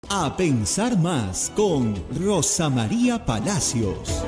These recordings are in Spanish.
A pensar más con Rosa María Palacios.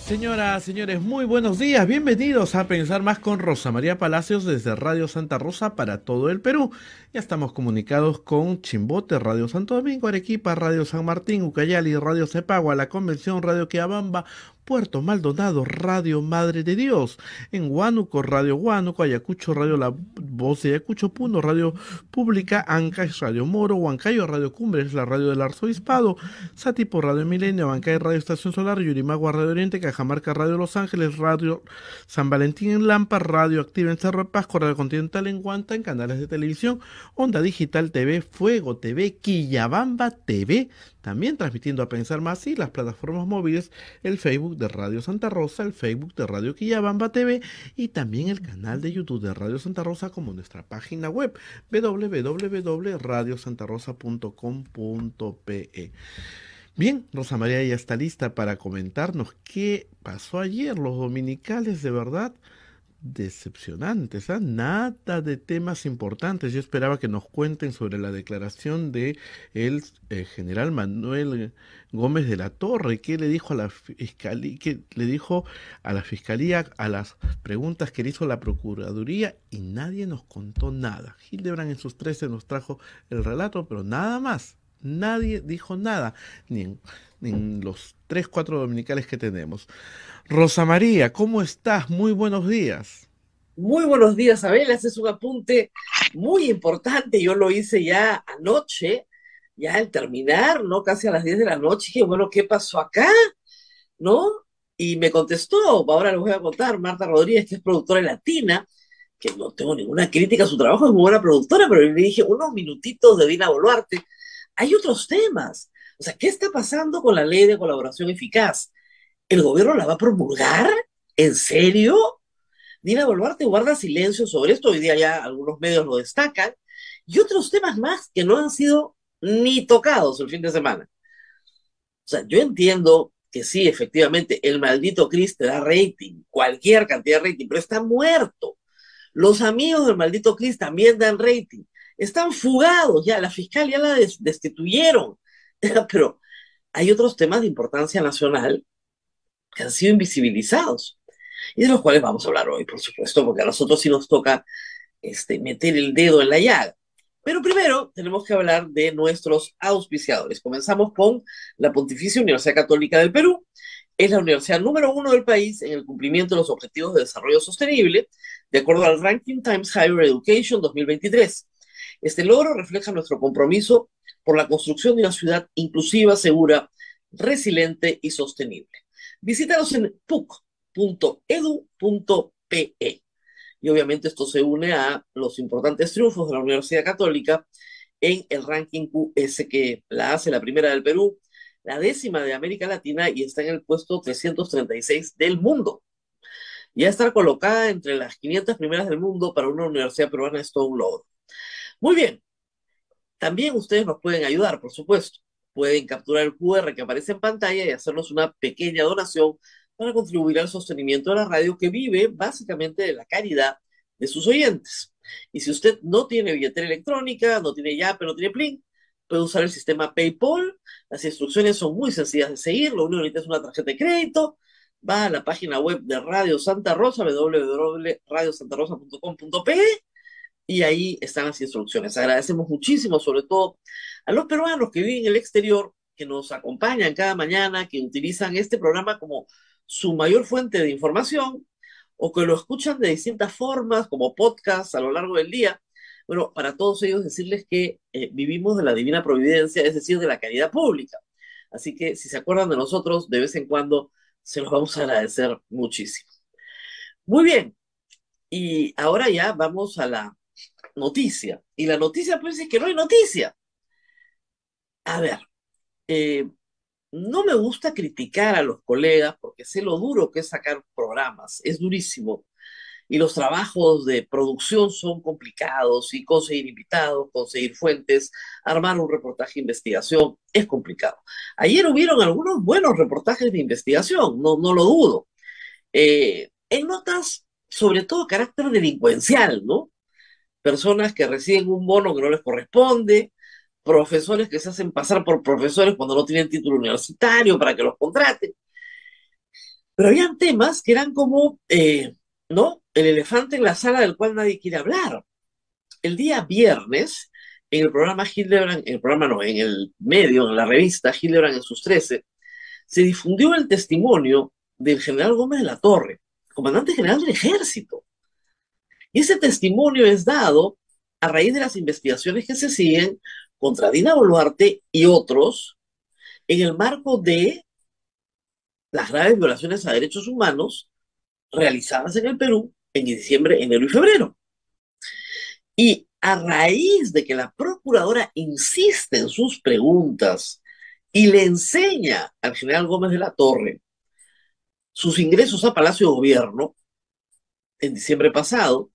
Señoras, señores, muy buenos días. Bienvenidos a Pensar Más con Rosa María Palacios desde Radio Santa Rosa para todo el Perú. Ya estamos comunicados con Chimbote, Radio Santo Domingo, Arequipa, Radio San Martín, Ucayali, Radio Cepagua, La Convención, Radio Quiabamba, Puerto Maldonado, Radio Madre de Dios, en Huánuco, Radio Huánuco, Ayacucho, Radio La Voz de Ayacucho, Puno, Radio Pública, Ancash, Radio Moro, Huancayo, Radio Cumbres, la Radio del Arzobispado, Satipo, Radio Milenio, Abancay, Radio Estación Solar, Yurimagua, Radio Oriente, Cajamarca, Radio Los Ángeles, Radio San Valentín en Lampa, Radio Activa en Cerro de Pasco, Radio Continental en Huanta, en canales de televisión, Onda Digital TV, Fuego TV, Quillabamba TV, también transmitiendo a Pensar Más y las plataformas móviles, el Facebook de Radio Santa Rosa, el Facebook de Radio Quillabamba TV y también el canal de YouTube de Radio Santa Rosa como nuestra página web www.radiosantarosa.com.pe. Bien, Rosa María ya está lista para comentarnos qué pasó ayer. Los dominicales de verdad decepcionantes, ¿ah? Nada de temas importantes. Yo esperaba que nos cuenten sobre la declaración de el general Manuel Gómez de la Torre, qué le dijo a la fiscalía, qué le dijo a la fiscalía, a las preguntas que le hizo la procuraduría, y nadie nos contó nada. Hildebrand en sus 13 nos trajo el relato, pero nada más. Nadie dijo nada, ni en los 3, 4 dominicales que tenemos. Rosa María, ¿cómo estás? Muy buenos días. Muy buenos días, Abel. Ese es un apunte muy importante. Yo lo hice ya anoche, ya al terminar, ¿no? Casi a las 10 de la noche. Dije, bueno, ¿qué pasó acá? ¿No? Y me contestó, ahora les voy a contar, Marta Rodríguez, que es productora latina, que no tengo ninguna crítica a su trabajo, es muy buena productora, pero le dije, unos minutitos de Dina Boluarte. Hay otros temas. O sea, ¿qué está pasando con la ley de colaboración eficaz? ¿El gobierno la va a promulgar? ¿En serio? Dina Boluarte guarda silencio sobre esto, hoy día ya algunos medios lo destacan, y otros temas más que no han sido ni tocados el fin de semana. O sea, yo entiendo que sí, efectivamente, el maldito Chris te da rating, cualquier cantidad de rating, pero está muerto. Los amigos del maldito Chris también dan rating. Están fugados ya, la fiscal ya la destituyeron. Pero hay otros temas de importancia nacional que han sido invisibilizados y de los cuales vamos a hablar hoy, por supuesto, porque a nosotros sí nos toca meter el dedo en la llaga. Pero primero tenemos que hablar de nuestros auspiciadores. Comenzamos con la Pontificia Universidad Católica del Perú. Es la universidad número 1 del país en el cumplimiento de los objetivos de desarrollo sostenible, de acuerdo al Ranking Times Higher Education 2023. Este logro refleja nuestro compromiso por la construcción de una ciudad inclusiva, segura, resiliente y sostenible. Visítanos en puc.edu.pe. Y obviamente esto se une a los importantes triunfos de la Universidad Católica en el ranking QS, que la hace la primera del Perú, la 10ª de América Latina y está en el puesto 336 del mundo. Ya estar colocada entre las 500 primeras del mundo para una universidad peruana es todo un logro. Muy bien, también ustedes nos pueden ayudar, por supuesto. Pueden capturar el QR que aparece en pantalla y hacernos una pequeña donación para contribuir al sostenimiento de la radio, que vive básicamente de la caridad de sus oyentes. Y si usted no tiene billetera electrónica, no tiene Yape, no tiene Plin, puede usar el sistema PayPal. Las instrucciones son muy sencillas de seguir. Lo único que necesita es una tarjeta de crédito. Va a la página web de Radio Santa Rosa, www.radiosantarosa.com.pe, y ahí están las instrucciones. Agradecemos muchísimo, sobre todo a los peruanos que viven en el exterior, que nos acompañan cada mañana, que utilizan este programa como su mayor fuente de información, o que lo escuchan de distintas formas, como podcast a lo largo del día. Bueno, para todos ellos decirles que vivimos de la divina providencia, es decir, de la caridad pública. Así que si se acuerdan de nosotros, de vez en cuando se los vamos a agradecer muchísimo. Muy bien, y ahora ya vamos a la noticia. Y la noticia pues es que no hay noticia. A ver, eh, no me gusta criticar a los colegas porque sé lo duro que es sacar programas, es durísimo. y los trabajos de producción son complicados y conseguir invitados, conseguir fuentes, armar un reportaje de investigación es complicado. Ayer hubieron algunos buenos reportajes de investigación, no lo dudo, en notas sobre todo de carácter delincuencial, ¿no? Personas que reciben un bono que no les corresponde, profesores que se hacen pasar por profesores cuando no tienen título universitario para que los contraten. Pero habían temas que eran como, ¿no? El elefante en la sala del cual nadie quiere hablar. El día viernes, en el programa Hildebrand, en el programa no, en el medio, en la revista Hildebrand en sus 13, se difundió el testimonio del general Gómez de la Torre, comandante general del ejército. Y ese testimonio es dado a raíz de las investigaciones que se siguen contra Dina Boluarte y otros en el marco de las graves violaciones a derechos humanos realizadas en el Perú en diciembre, enero y febrero. Y a raíz de que la procuradora insiste en sus preguntas y le enseña al general Gómez de la Torre sus ingresos a Palacio de Gobierno en diciembre pasado,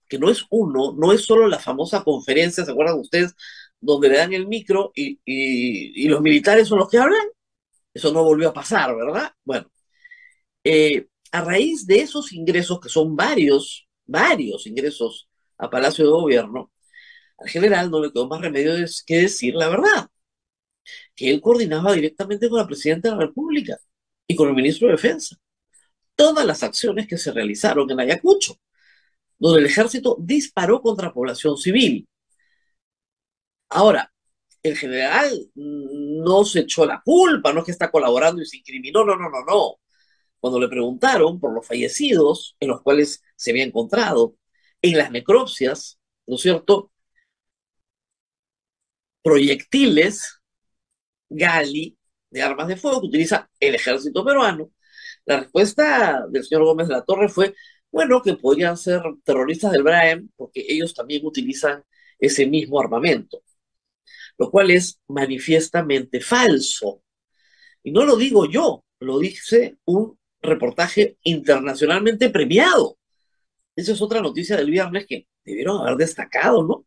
que no es uno, no es solo la famosa conferencia, ¿se acuerdan ustedes? Donde le dan el micro y los militares son los que hablan. Eso no volvió a pasar, ¿verdad? Bueno, a raíz de esos ingresos, que son varios ingresos a Palacio de Gobierno, al general no le quedó más remedio que decir la verdad, que él coordinaba directamente con la Presidenta de la República y con el Ministro de Defensa todas las acciones que se realizaron en Ayacucho, donde el ejército disparó contra población civil. Ahora, el general no se echó la culpa, no es que está colaborando y se incriminó, no. Cuando le preguntaron por los fallecidos, en los cuales se había encontrado, en las necropsias, ¿no es cierto?, proyectiles Gali de armas de fuego que utiliza el ejército peruano. La respuesta del señor Gómez de la Torre fue, bueno, que podrían ser terroristas del BRAEM porque ellos también utilizan ese mismo armamento, lo cual es manifiestamente falso. Y no lo digo yo, lo dice un reportaje internacionalmente premiado. Esa es otra noticia del viernes que debieron haber destacado, ¿no?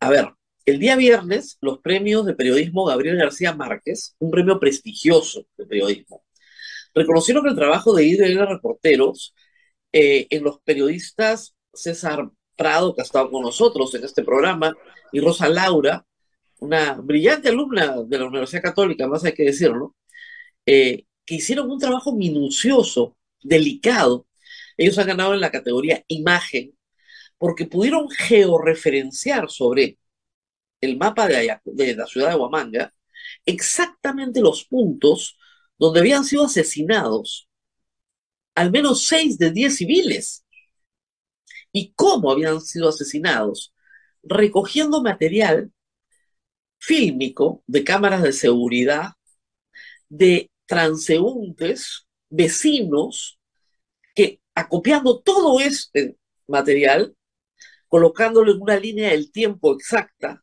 A ver, el día viernes, los premios de periodismo Gabriel García Márquez, un premio prestigioso de periodismo, reconocieron el trabajo de IDL Reporteros en los periodistas César Prado, que ha estado con nosotros en este programa, y Rosa Laura, una brillante alumna de la Universidad Católica, más hay que decirlo, que hicieron un trabajo minucioso, delicado. Ellos han ganado en la categoría imagen, porque pudieron georreferenciar sobre el mapa de la ciudad de Huamanga exactamente los puntos donde habían sido asesinados al menos 6 de 10 civiles. ¿Y cómo habían sido asesinados? Recogiendo material fílmico de cámaras de seguridad, de transeúntes, vecinos, que acopiando todo este material, colocándolo en una línea del tiempo exacta,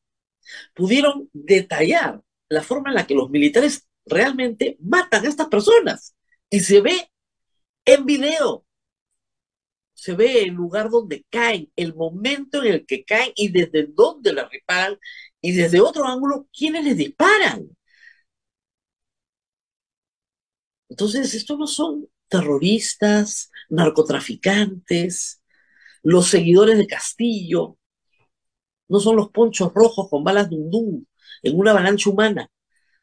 pudieron detallar la forma en la que los militares realmente matan a estas personas. Y se ve en video, se ve el lugar donde caen, el momento en el que caen y desde dónde la reparan y desde otro ángulo, quiénes les disparan. Entonces, estos no son terroristas, narcotraficantes, los seguidores de Castillo, no son los ponchos rojos con balas dundum en una avalancha humana.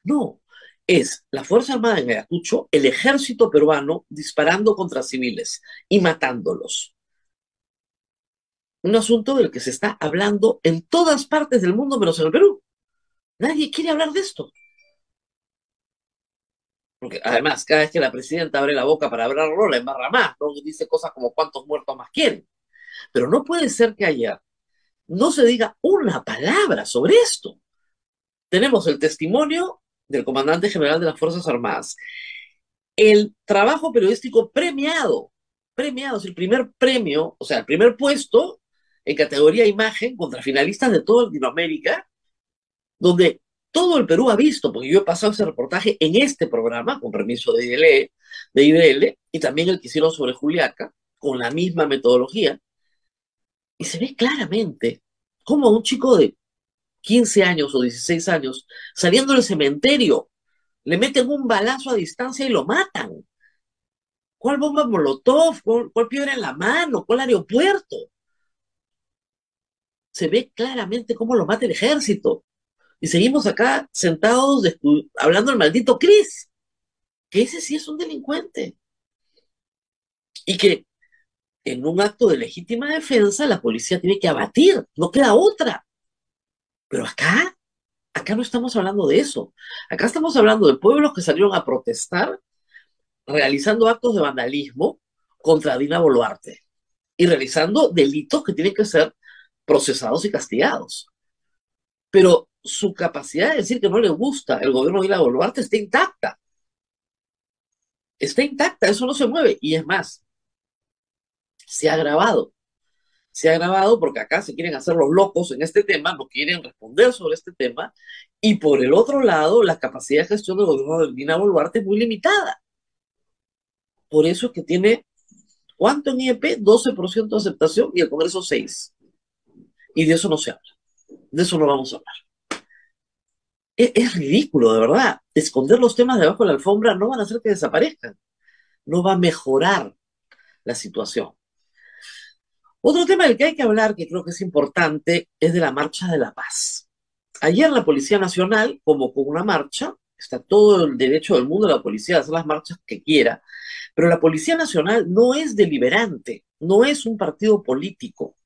No, es la Fuerza Armada en Ayacucho, el ejército peruano disparando contra civiles y matándolos. Un asunto del que se está hablando en todas partes del mundo menos en el Perú. Nadie quiere hablar de esto. Porque además, cada vez que la presidenta abre la boca para hablarlo, la embarra más, ¿no? Dice cosas como cuántos muertos más quieren. Pero no puede ser que ayer no se diga una palabra sobre esto. Tenemos el testimonio del comandante general de las Fuerzas Armadas, el trabajo periodístico premiado, es el primer premio, o sea, el primer puesto en categoría imagen contra finalistas de toda Latinoamérica, donde todo el Perú ha visto, porque yo he pasado ese reportaje en este programa, con permiso de IDL, y también el que hicieron sobre Juliaca, con la misma metodología, y se ve claramente cómo a un chico de 15 años o 16 años, saliendo del cementerio, le meten un balazo a distancia y lo matan. ¿Cuál bomba molotov? ¿Cuál piedra en la mano? ¿Cuál aeropuerto? Se ve claramente cómo lo mata el ejército. Y seguimos acá sentados hablando del maldito Chris, que ese sí es un delincuente. Y que en un acto de legítima defensa la policía tiene que abatir, no queda otra. Pero acá no estamos hablando de eso. Acá estamos hablando de pueblos que salieron a protestar realizando actos de vandalismo contra Dina Boluarte y realizando delitos que tienen que ser procesados y castigados. Pero su capacidad de decir que no le gusta el gobierno de Dina Boluarte está intacta. Está intacta, eso no se mueve. Y es más, se ha agravado. Se ha agravado porque acá se quieren hacer los locos en este tema, no quieren responder sobre este tema. Y por el otro lado, la capacidad de gestión del gobierno de Dina Boluarte es muy limitada. Por eso es que tiene, ¿cuánto en IEP? 12% de aceptación y el Congreso 6%. Y de eso no se habla. De eso no vamos a hablar. Es ridículo, de verdad. Esconder los temas debajo de la alfombra no van a hacer que desaparezcan. No va a mejorar la situación. Otro tema del que hay que hablar, que creo que es importante, es de la Marcha de la Paz. Ayer la Policía Nacional convocó una marcha, está todo el derecho del mundo de la policía a hacer las marchas que quiera, pero la Policía Nacional no es deliberante, no es un partido político,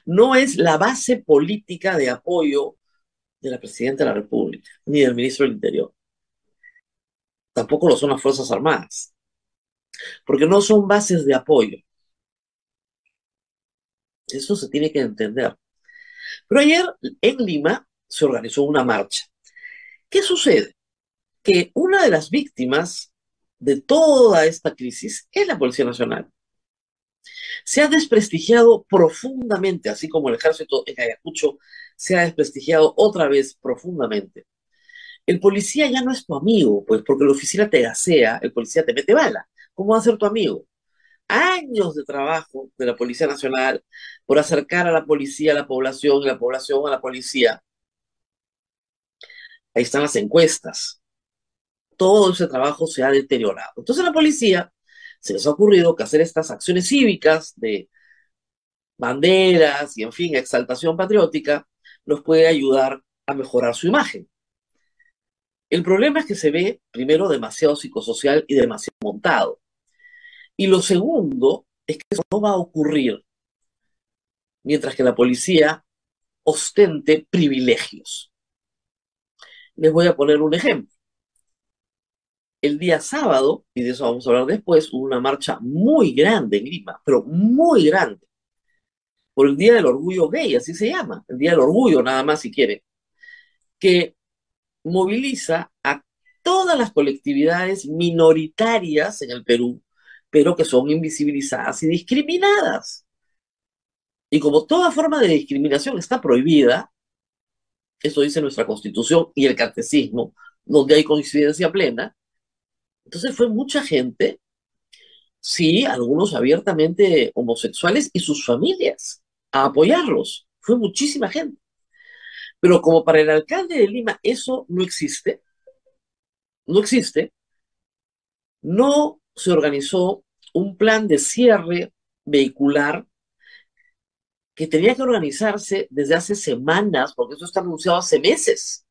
no es la base política de apoyo de la Presidenta de la República, ni del Ministro del Interior. Tampoco lo son las Fuerzas Armadas, porque no son bases de apoyo. Eso se tiene que entender. Pero ayer en Lima se organizó una marcha. ¿Qué sucede? Que una de las víctimas de toda esta crisis es la Policía Nacional. Se ha desprestigiado profundamente, así como el ejército en Ayacucho se ha desprestigiado otra vez profundamente. El policía ya no es tu amigo, pues, porque la oficina te gasea, el policía te mete bala. ¿Cómo va a ser tu amigo? Años de trabajo de la Policía Nacional por acercar a la policía a la población y la población a la policía. Ahí están las encuestas. Todo ese trabajo se ha deteriorado. Entonces a la policía se les ha ocurrido que hacer estas acciones cívicas de banderas y, en fin, exaltación patriótica, los puede ayudar a mejorar su imagen. El problema es que se ve, primero, demasiado psicosocial y demasiado montado. Y lo segundo es que eso no va a ocurrir mientras que la policía ostente privilegios. Les voy a poner un ejemplo. El día sábado, y de eso vamos a hablar después, hubo una marcha muy grande en Lima, pero muy grande, por el Día del Orgullo Gay, así se llama, el Día del Orgullo nada más si quiere, que moviliza a todas las colectividades minoritarias en el Perú, pero que son invisibilizadas y discriminadas. Y como toda forma de discriminación está prohibida, eso dice nuestra Constitución y el Catecismo, donde hay coincidencia plena, entonces fue mucha gente, sí, algunos abiertamente homosexuales y sus familias, a apoyarlos. Fue muchísima gente. Pero como para el alcalde de Lima eso no existe, no existe, no se organizó un plan de cierre vehicular que tenía que organizarse desde hace semanas, porque eso está anunciado hace meses.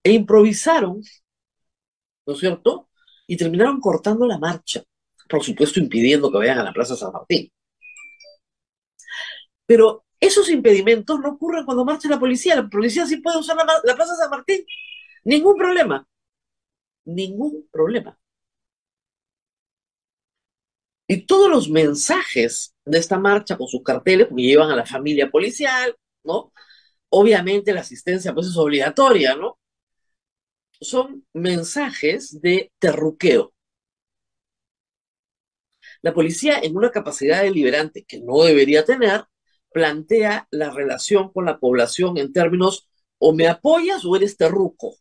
E improvisaron, ¿no es cierto? Y terminaron cortando la marcha, por supuesto impidiendo que vayan a la Plaza San Martín. Pero esos impedimentos no ocurren cuando marcha la policía. La policía sí puede usar la Plaza San Martín. Ningún problema. Ningún problema. Y todos los mensajes de esta marcha con sus carteles, porque llevan a la familia policial, ¿no? Obviamente la asistencia pues es obligatoria, ¿no? Son mensajes de terruqueo. La policía, en una capacidad deliberante que no debería tener, plantea la relación con la población en términos o me apoyas o eres terruco.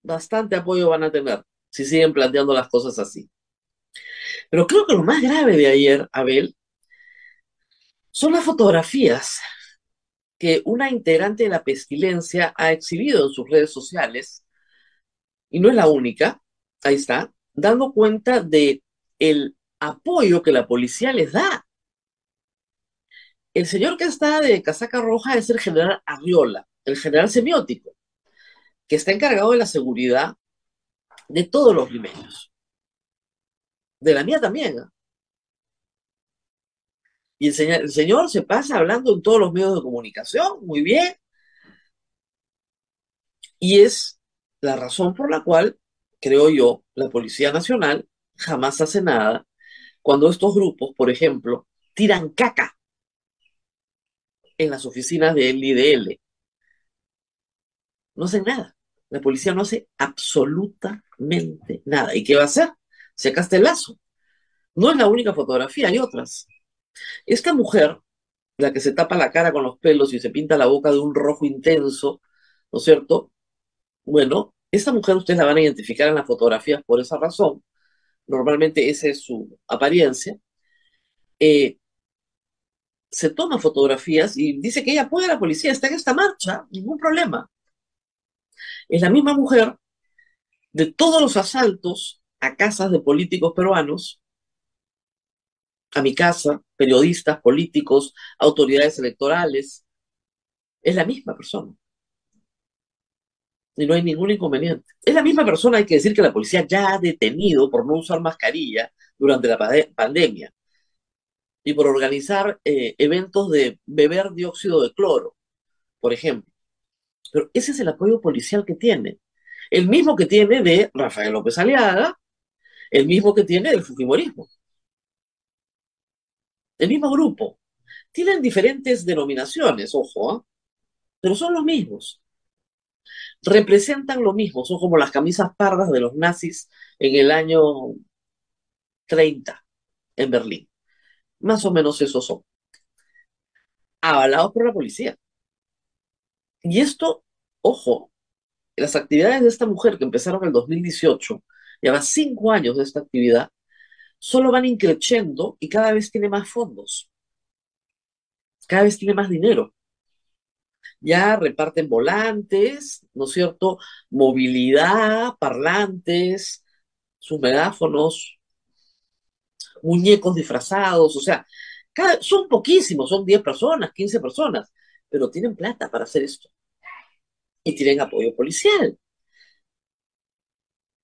Bastante apoyo van a tener si siguen planteando las cosas así. Pero creo que lo más grave de ayer, Abel, son las fotografías que una integrante de la Pestilencia ha exhibido en sus redes sociales, y no es la única, ahí está, dando cuenta de el apoyo que la policía les da. El señor que está de casaca roja es el general Arriola, el general semiótico, que está encargado de la seguridad de todos los limeños, de la mía también, ¿eh? Y el señor se pasa hablando en todos los medios de comunicación, muy bien, y es la razón por la cual, creo yo, la Policía Nacional jamás hace nada cuando estos grupos, por ejemplo, tiran caca en las oficinas de él y de él. No hacen nada. La policía no hace absolutamente nada. ¿Y qué va a hacer? Si acá está el lazo. No es la única fotografía, hay otras. Esta mujer, la que se tapa la cara con los pelos y se pinta la boca de un rojo intenso, ¿no es cierto? Bueno, esta mujer ustedes la van a identificar en las fotografías por esa razón. Normalmente esa es su apariencia. Eh, Se toma fotografías y dice que ella apoya a la policía, está en esta marcha, ningún problema. Es la misma mujer de todos los asaltos a casas de políticos peruanos, a mi casa, periodistas, políticos, autoridades electorales. Es la misma persona y no hay ningún inconveniente. Es la misma persona, hay que decir, que la policía ya ha detenido por no usar mascarilla durante la pandemia y por organizar eventos de beber dióxido de cloro, por ejemplo. Pero ese es el apoyo policial que tiene. El mismo que tiene de Rafael López Aliaga, el mismo que tiene del Fujimorismo. El mismo grupo. Tienen diferentes denominaciones, ojo, ¿eh? Pero son los mismos. Representan lo mismo. Son como las camisas pardas de los nazis en el año 30 en Berlín. Más o menos esos son. Avalados por la policía. Y esto, ojo, las actividades de esta mujer que empezaron en el 2018, lleva 5 años de esta actividad, solo van increciendo y cada vez tiene más fondos, cada vez tiene más dinero. Ya reparten volantes, ¿no es cierto? Movilidad, parlantes, sus megáfonos, muñecos disfrazados, o sea, son poquísimos, son 10 personas, 15 personas, pero tienen plata para hacer esto y tienen apoyo policial.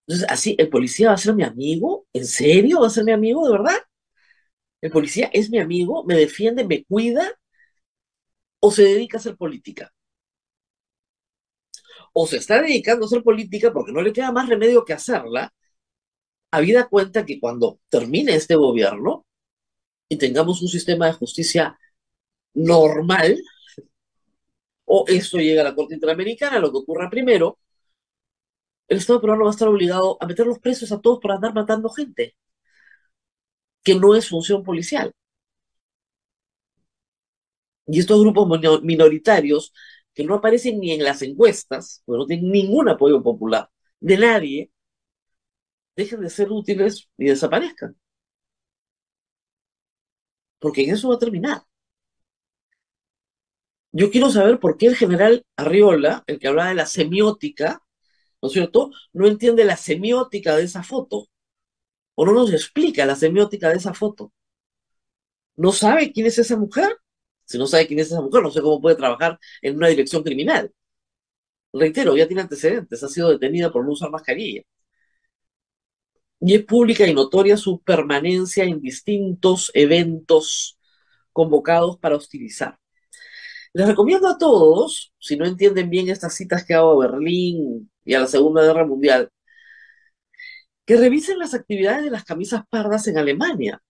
Entonces, así, ¿el policía va a ser mi amigo? ¿En serio va a ser mi amigo, de verdad? ¿El policía es mi amigo? ¿Me defiende, me cuida? ¿O se dedica a hacer política? ¿O se está dedicando a hacer política porque no le queda más remedio que hacerla, habida cuenta que cuando termine este gobierno y tengamos un sistema de justicia normal, o esto llega a la Corte Interamericana, lo que ocurra primero, el Estado peruano va a estar obligado a meter los presos a todos por andar matando gente, que no es función policial. Y estos grupos minoritarios, que no aparecen ni en las encuestas, porque no tienen ningún apoyo popular de nadie, dejen de ser útiles y desaparezcan. Porque en eso va a terminar. Yo quiero saber por qué el general Arriola, el que hablaba de la semiótica, ¿no es cierto?, no entiende la semiótica de esa foto, o no nos explica la semiótica de esa foto. ¿No sabe quién es esa mujer? Si no sabe quién es esa mujer, no sé cómo puede trabajar en una dirección criminal. Reitero, ya tiene antecedentes, ha sido detenida por no usar mascarilla. Y es pública y notoria su permanencia en distintos eventos convocados para hostilizar. Les recomiendo a todos, si no entienden bien estas citas que hago a Berlín y a la Segunda Guerra Mundial, que revisen las actividades de las camisas pardas en Alemania.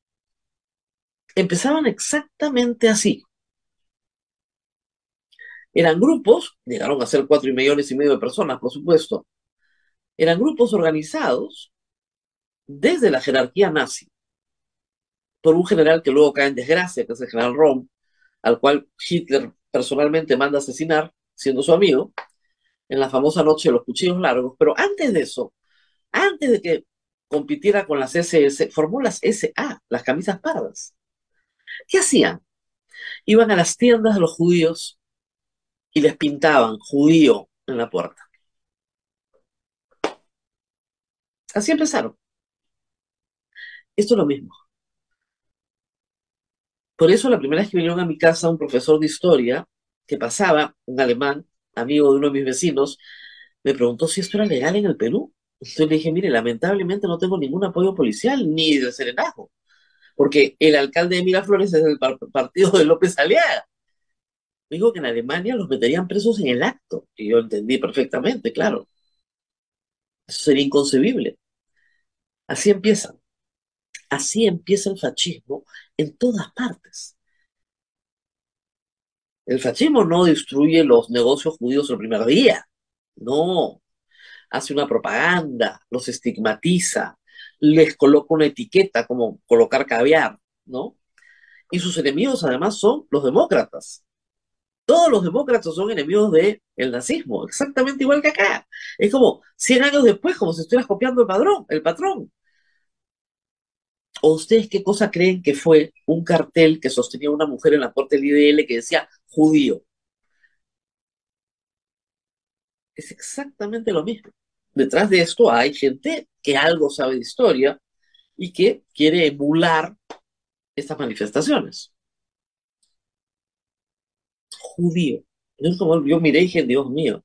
Empezaban exactamente así. Eran grupos, llegaron a ser 4,5 millones de personas, por supuesto. Eran grupos organizados desde la jerarquía nazi por un general que luego cae en desgracia, que es el general Röhm, al cual Hitler personalmente manda asesinar, siendo su amigo, en la famosa noche de los cuchillos largos. Pero antes de eso, antes de que compitiera con las SS, formó las SA, las camisas pardas. ¿Qué hacían? Iban a las tiendas de los judíos y les pintaban judío en la puerta. Así empezaron. Esto es lo mismo. Por eso la primera vez que vinieron a mi casa un profesor de historia que pasaba, un alemán, amigo de uno de mis vecinos, me preguntó si esto era legal en el Perú. Entonces le dije, mire, lamentablemente no tengo ningún apoyo policial ni de serenazgo, porque el alcalde de Miraflores es del partido de López Aliaga. Me dijo que en Alemania los meterían presos en el acto, y yo entendí perfectamente, claro. Eso sería inconcebible. Así empieza. Así empieza el fascismo en todas partes. El fascismo no destruye los negocios judíos el primer día. No, hace una propaganda, los estigmatiza, les coloca una etiqueta como colocar caviar, ¿no? Y sus enemigos además son los demócratas. Todos los demócratas son enemigos del nazismo, exactamente igual que acá. Es como 100 años después, como si estuvieras copiando el patrón. ¿O ustedes qué cosa creen que fue un cartel que sostenía una mujer en la puerta del IDL que decía judío? Es exactamente lo mismo. Detrás de esto hay gente que algo sabe de historia y que quiere emular estas manifestaciones. Judío. Yo miré y dije, Dios mío,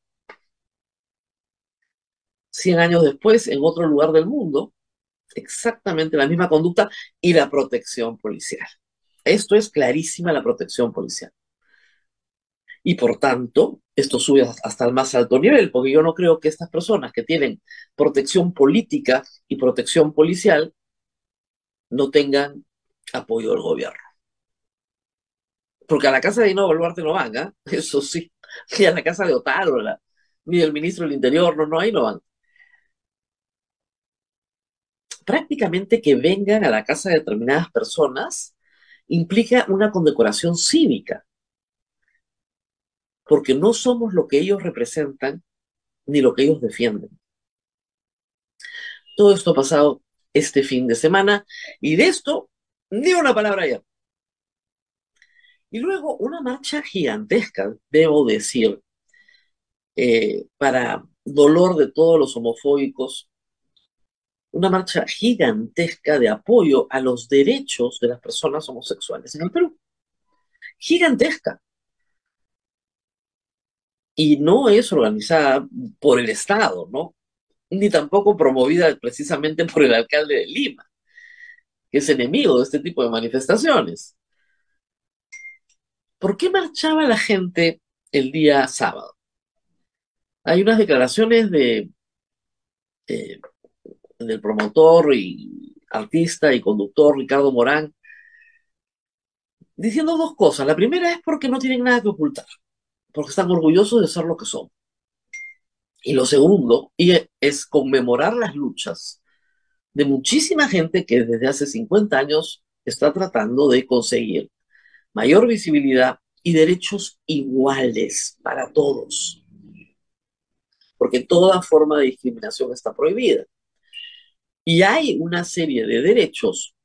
100 años después, en otro lugar del mundo, exactamente la misma conducta y la protección policial. Esto es clarísima la protección policial. Y por tanto, esto sube hasta el más alto nivel, porque yo no creo que estas personas que tienen protección política y protección policial no tengan apoyo del gobierno. Porque a la casa de Dino Boluarte no van, ¿eh? Eso sí, ni a la casa de Otárola, ni del ministro del Interior, no, ahí no van. Prácticamente que vengan a la casa de determinadas personas implica una condecoración cívica, porque no somos lo que ellos representan ni lo que ellos defienden. Todo esto ha pasado este fin de semana y de esto ni una palabra ya. Y luego una marcha gigantesca, debo decir, para dolor de todos los homofóbicos, una marcha gigantesca de apoyo a los derechos de las personas homosexuales en el Perú. Gigantesca. Y no es organizada por el Estado, ¿no? Ni tampoco promovida precisamente por el alcalde de Lima, que es enemigo de este tipo de manifestaciones. ¿Por qué marchaba la gente el día sábado? Hay unas declaraciones eh, del promotor y artista y conductor Ricardo Morán diciendo dos cosas. La primera es porque no tienen nada que ocultar, porque están orgullosos de ser lo que son. Y lo segundo es conmemorar las luchas de muchísima gente que desde hace 50 años está tratando de conseguir mayor visibilidad y derechos iguales para todos, porque toda forma de discriminación está prohibida. Y hay una serie de derechos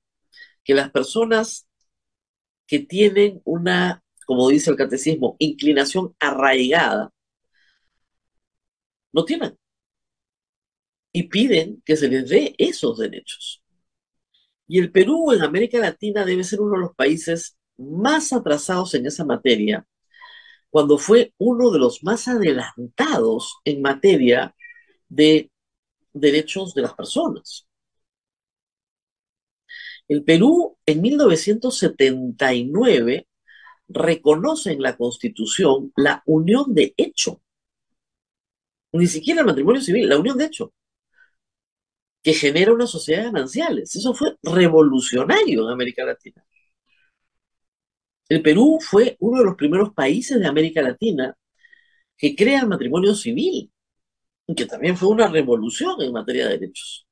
que las personas que tienen una, como dice el catecismo, inclinación arraigada, no tienen. Y piden que se les dé esos derechos. Y el Perú en América Latina debe ser uno de los países más atrasados en esa materia, cuando fue uno de los más adelantados en materia de derechos de las personas. El Perú en 1979 reconoce en la Constitución la unión de hecho, ni siquiera el matrimonio civil, la unión de hecho, que genera una sociedad de gananciales. Eso fue revolucionario en América Latina. El Perú fue uno de los primeros países de América Latina que crea el matrimonio civil, que también fue una revolución en materia de derechos.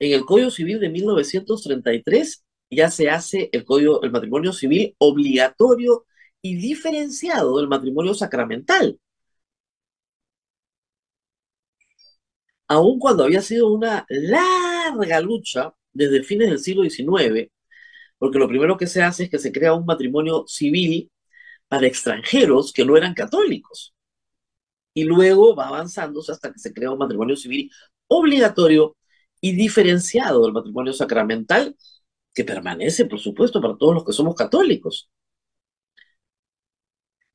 En el Código Civil de 1933 ya se hace el matrimonio civil obligatorio y diferenciado del matrimonio sacramental. aun cuando había sido una larga lucha desde fines del siglo XIX, porque lo primero que se hace es que se crea un matrimonio civil para extranjeros que no eran católicos, y luego va avanzándose hasta que se crea un matrimonio civil obligatorio y diferenciado del matrimonio sacramental, que permanece, por supuesto, para todos los que somos católicos.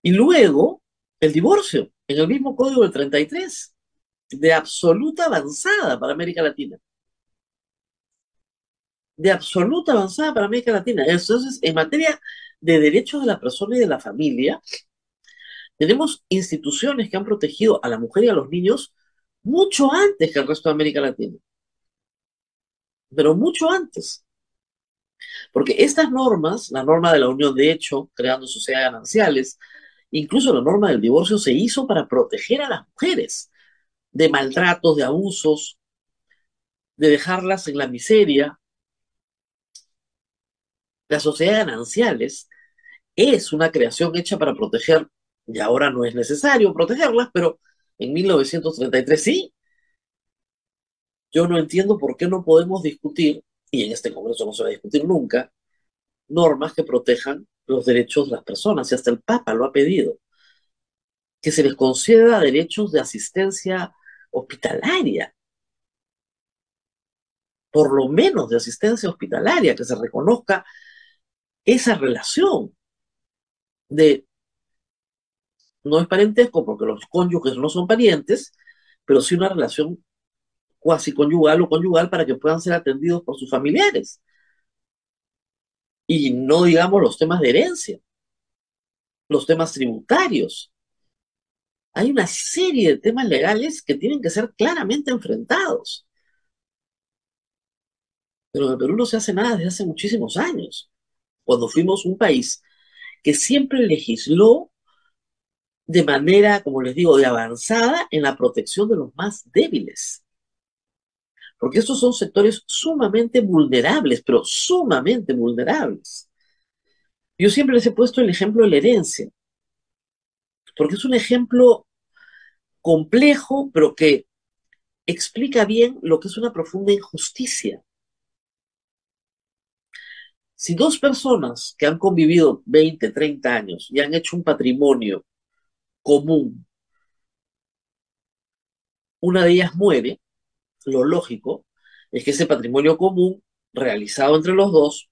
Y luego el divorcio, en el mismo código del 33, de absoluta avanzada para América Latina. De absoluta avanzada para América Latina. Entonces, en materia de derechos de la persona y de la familia, tenemos instituciones que han protegido a la mujer y a los niños mucho antes que el resto de América Latina. Pero mucho antes. Porque estas normas, la norma de la unión de hecho, creando sociedades gananciales, incluso la norma del divorcio se hizo para proteger a las mujeres de maltratos, de abusos, de dejarlas en la miseria. Las sociedades gananciales es una creación hecha para proteger, y ahora no es necesario protegerlas, pero en 1933 sí. Yo no entiendo por qué no podemos discutir, y en este Congreso no se va a discutir nunca, normas que protejan los derechos de las personas, y hasta el Papa lo ha pedido, que se les conceda derechos de asistencia hospitalaria, por lo menos de asistencia hospitalaria, que se reconozca esa relación de, no es parentesco porque los cónyuges no son parientes, pero sí una relación cuasi conyugal o conyugal para que puedan ser atendidos por sus familiares. Y no digamos los temas de herencia, los temas tributarios. Hay una serie de temas legales que tienen que ser claramente enfrentados. Pero en el Perú no se hace nada desde hace muchísimos años, cuando fuimos un país que siempre legisló de manera, como les digo, de avanzada en la protección de los más débiles. Porque estos son sectores sumamente vulnerables, pero sumamente vulnerables. Yo siempre les he puesto el ejemplo de la herencia, porque es un ejemplo complejo, pero que explica bien lo que es una profunda injusticia. Si dos personas que han convivido 20, 30 años y han hecho un patrimonio común, una de ellas muere, lo lógico es que ese patrimonio común realizado entre los dos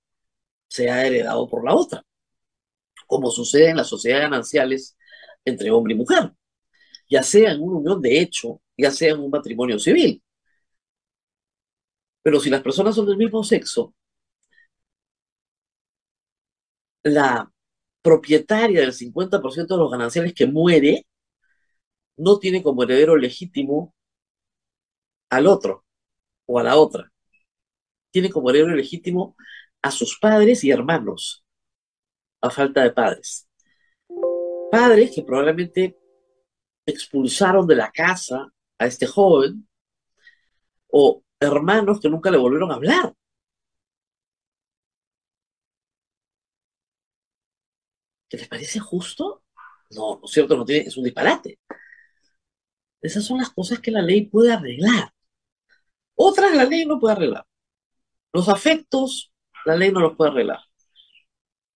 sea heredado por la otra, como sucede en las sociedades gananciales entre hombre y mujer, ya sea en una unión de hecho, ya sea en un matrimonio civil. Pero si las personas son del mismo sexo, la propietaria del 50% de los gananciales que muere no tiene como heredero legítimo al otro o a la otra. Tiene como heredero legítimo a sus padres y hermanos, a falta de padres. Padres que probablemente expulsaron de la casa a este joven, o hermanos que nunca le volvieron a hablar. ¿Qué les parece justo? No, no es cierto, no tiene, es un disparate. Esas son las cosas que la ley puede arreglar. Otras la ley no puede arreglar. Los afectos, la ley no los puede arreglar.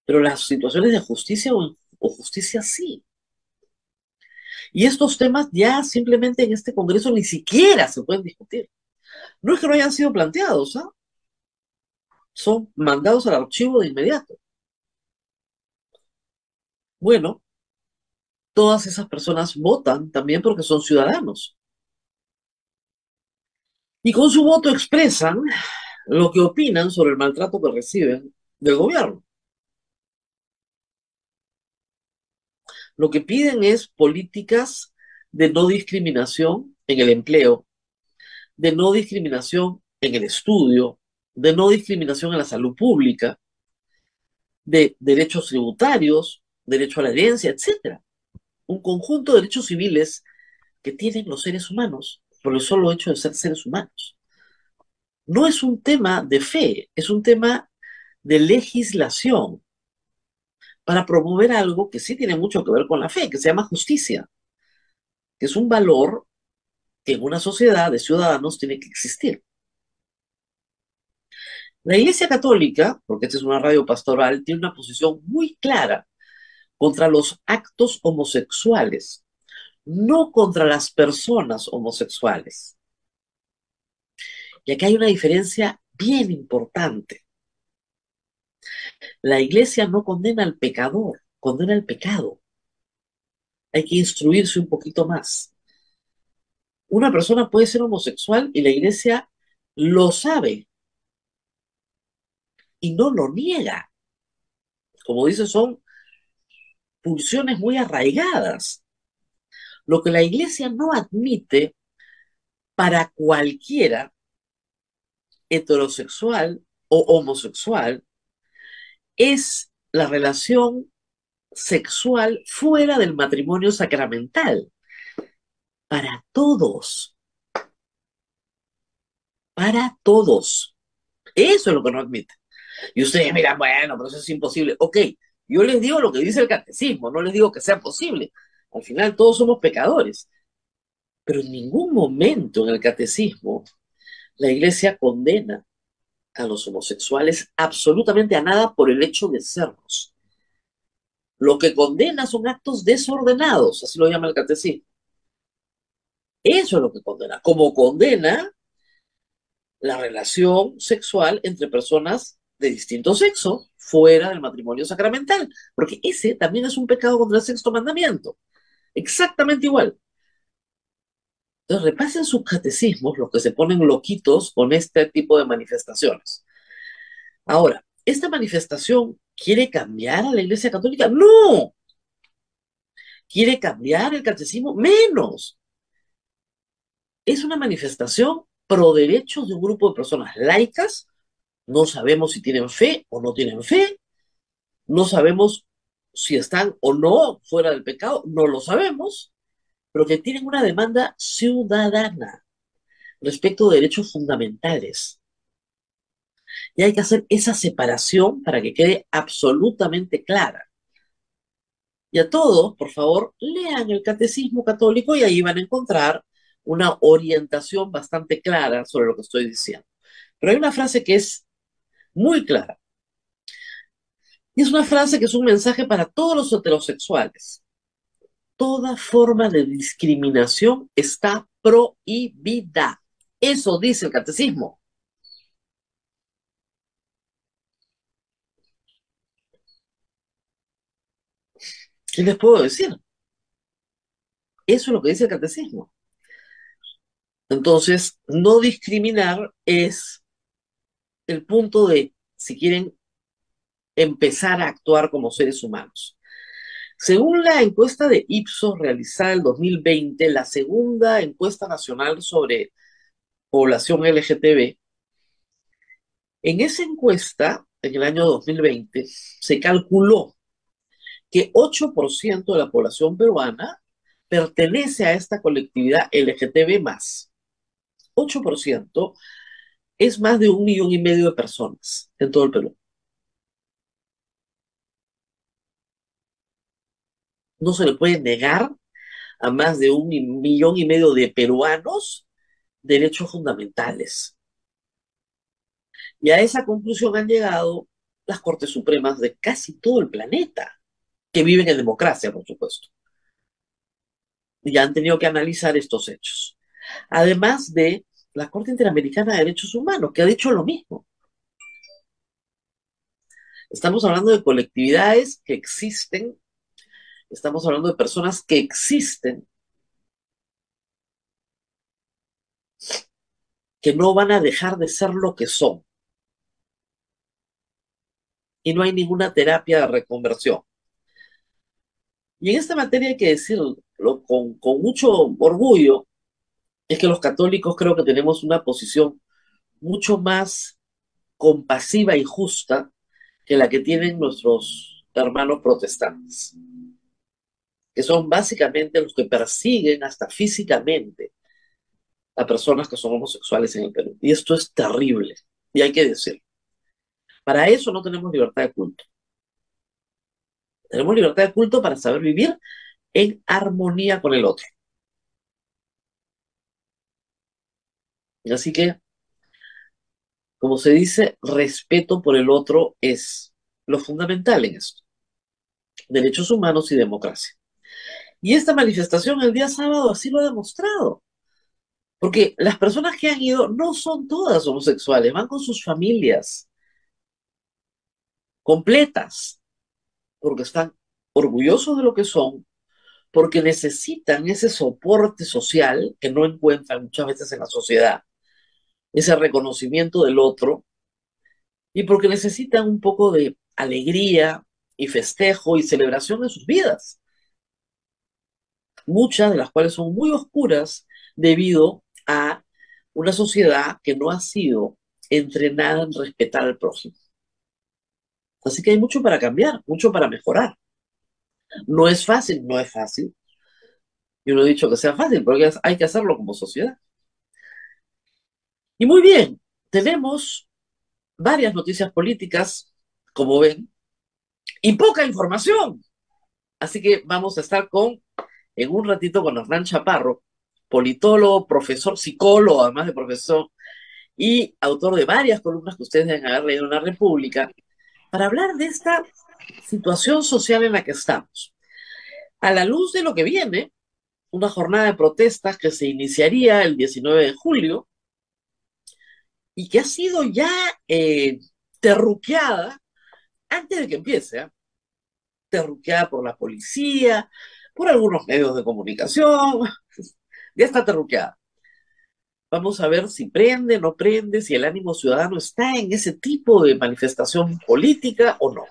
Pero las situaciones de justicia o justicia sí. Y estos temas ya simplemente en este Congreso ni siquiera se pueden discutir. No es que no hayan sido planteados, ¿ah? Son mandados al archivo de inmediato. Bueno, todas esas personas votan también porque son ciudadanos. Y con su voto expresan lo que opinan sobre el maltrato que reciben del gobierno. Lo que piden es políticas de no discriminación en el empleo, de no discriminación en el estudio, de no discriminación en la salud pública, de derechos tributarios, derecho a la herencia, etcétera. Un conjunto de derechos civiles que tienen los seres humanos por el solo hecho de ser seres humanos. No es un tema de fe, es un tema de legislación para promover algo que sí tiene mucho que ver con la fe, que se llama justicia, que es un valor que en una sociedad de ciudadanos tiene que existir. La Iglesia Católica, porque esta es una radio pastoral, tiene una posición muy clara contra los actos homosexuales, no contra las personas homosexuales. Y aquí hay una diferencia bien importante. La Iglesia no condena al pecador, condena el pecado. Hay que instruirse un poquito más. Una persona puede ser homosexual y la Iglesia lo sabe y no lo niega. Como dice, son pulsiones muy arraigadas. Lo que la Iglesia no admite para cualquiera heterosexual o homosexual es la relación sexual fuera del matrimonio sacramental. Para todos, para todos. Eso es lo que no admite. Y ustedes miran, bueno, pero eso es imposible. Ok, yo les digo lo que dice el catecismo, no les digo que sea posible. Al final todos somos pecadores. Pero en ningún momento en el catecismo la Iglesia condena a los homosexuales absolutamente a nada por el hecho de serlos. Lo que condena son actos desordenados, así lo llama el catecismo. Eso es lo que condena. Como condena la relación sexual entre personas de distinto sexo fuera del matrimonio sacramental, porque ese también es un pecado contra el sexto mandamiento. Exactamente igual. Entonces repasen sus catecismos los que se ponen loquitos con este tipo de manifestaciones. Ahora, ¿esta manifestación quiere cambiar a la Iglesia Católica? No. ¿Quiere cambiar el catecismo? Menos. Es una manifestación pro derechos de un grupo de personas laicas. No sabemos si tienen fe o no tienen fe. No sabemos si están o no fuera del pecado. No lo sabemos. Pero que tienen una demanda ciudadana respecto de derechos fundamentales. Y hay que hacer esa separación para que quede absolutamente clara. Y a todos, por favor, lean el Catecismo Católico y ahí van a encontrar una orientación bastante clara sobre lo que estoy diciendo. Pero hay una frase que es muy clara. Y es una frase que es un mensaje para todos los heterosexuales. Toda forma de discriminación está prohibida. Eso dice el Catecismo. ¿Qué les puedo decir? Eso es lo que dice el Catecismo. Entonces, no discriminar es el punto de, si quieren, empezar a actuar como seres humanos. Según la encuesta de Ipsos realizada en 2020, la segunda encuesta nacional sobre población LGTB, en esa encuesta, en el año 2020, se calculó que 8% de la población peruana pertenece a esta colectividad LGTB+. 8% es más de 1,5 millones de personas en todo el Perú. No se le puede negar a más de 1,5 millones de peruanos derechos fundamentales. Y a esa conclusión han llegado las Cortes Supremas de casi todo el planeta, que viven en democracia, por supuesto. Y han tenido que analizar estos hechos. Además de la Corte Interamericana de Derechos Humanos, que ha dicho lo mismo. Estamos hablando de colectividades que existen, estamos hablando de personas que existen, que no van a dejar de ser lo que son. Y no hay ninguna terapia de reconversión. Y en esta materia hay que decirlo con mucho orgullo, es que los católicos creo que tenemos una posición mucho más compasiva y justa que la que tienen nuestros hermanos protestantes, que son básicamente los que persiguen hasta físicamente a personas que son homosexuales en el Perú. Y esto es terrible, y hay que decirlo. Para eso no tenemos libertad de culto. Tenemos libertad de culto para saber vivir en armonía con el otro. Así que, como se dice, respeto por el otro es lo fundamental en esto. Derechos humanos y democracia. Y esta manifestación el día sábado así lo ha demostrado. Porque las personas que han ido no son todas homosexuales, van con sus familias completas, porque están orgullosos de lo que son, porque necesitan ese soporte social que no encuentran muchas veces en la sociedad, ese reconocimiento del otro, y porque necesitan un poco de alegría y festejo y celebración en sus vidas, muchas de las cuales son muy oscuras debido a una sociedad que no ha sido entrenada en respetar al prójimo. Así que hay mucho para cambiar, mucho para mejorar. No es fácil, no es fácil. Yo no he dicho que sea fácil, porque hay que hacerlo como sociedad. Y muy bien, tenemos varias noticias políticas, como ven, y poca información. Así que vamos a estar en un ratito con Hernán Chaparro, politólogo, profesor, psicólogo, además de profesor, y autor de varias columnas que ustedes deben haber leído en la República, para hablar de esta situación social en la que estamos. A la luz de lo que viene, una jornada de protestas que se iniciaría el 19 de julio y que ha sido ya terruqueada antes de que empiece, ¿eh? Terruqueada por la policía, por algunos medios de comunicación, ya está terruqueada. Vamos a ver si prende, no prende, si el ánimo ciudadano está en ese tipo de manifestación política o no.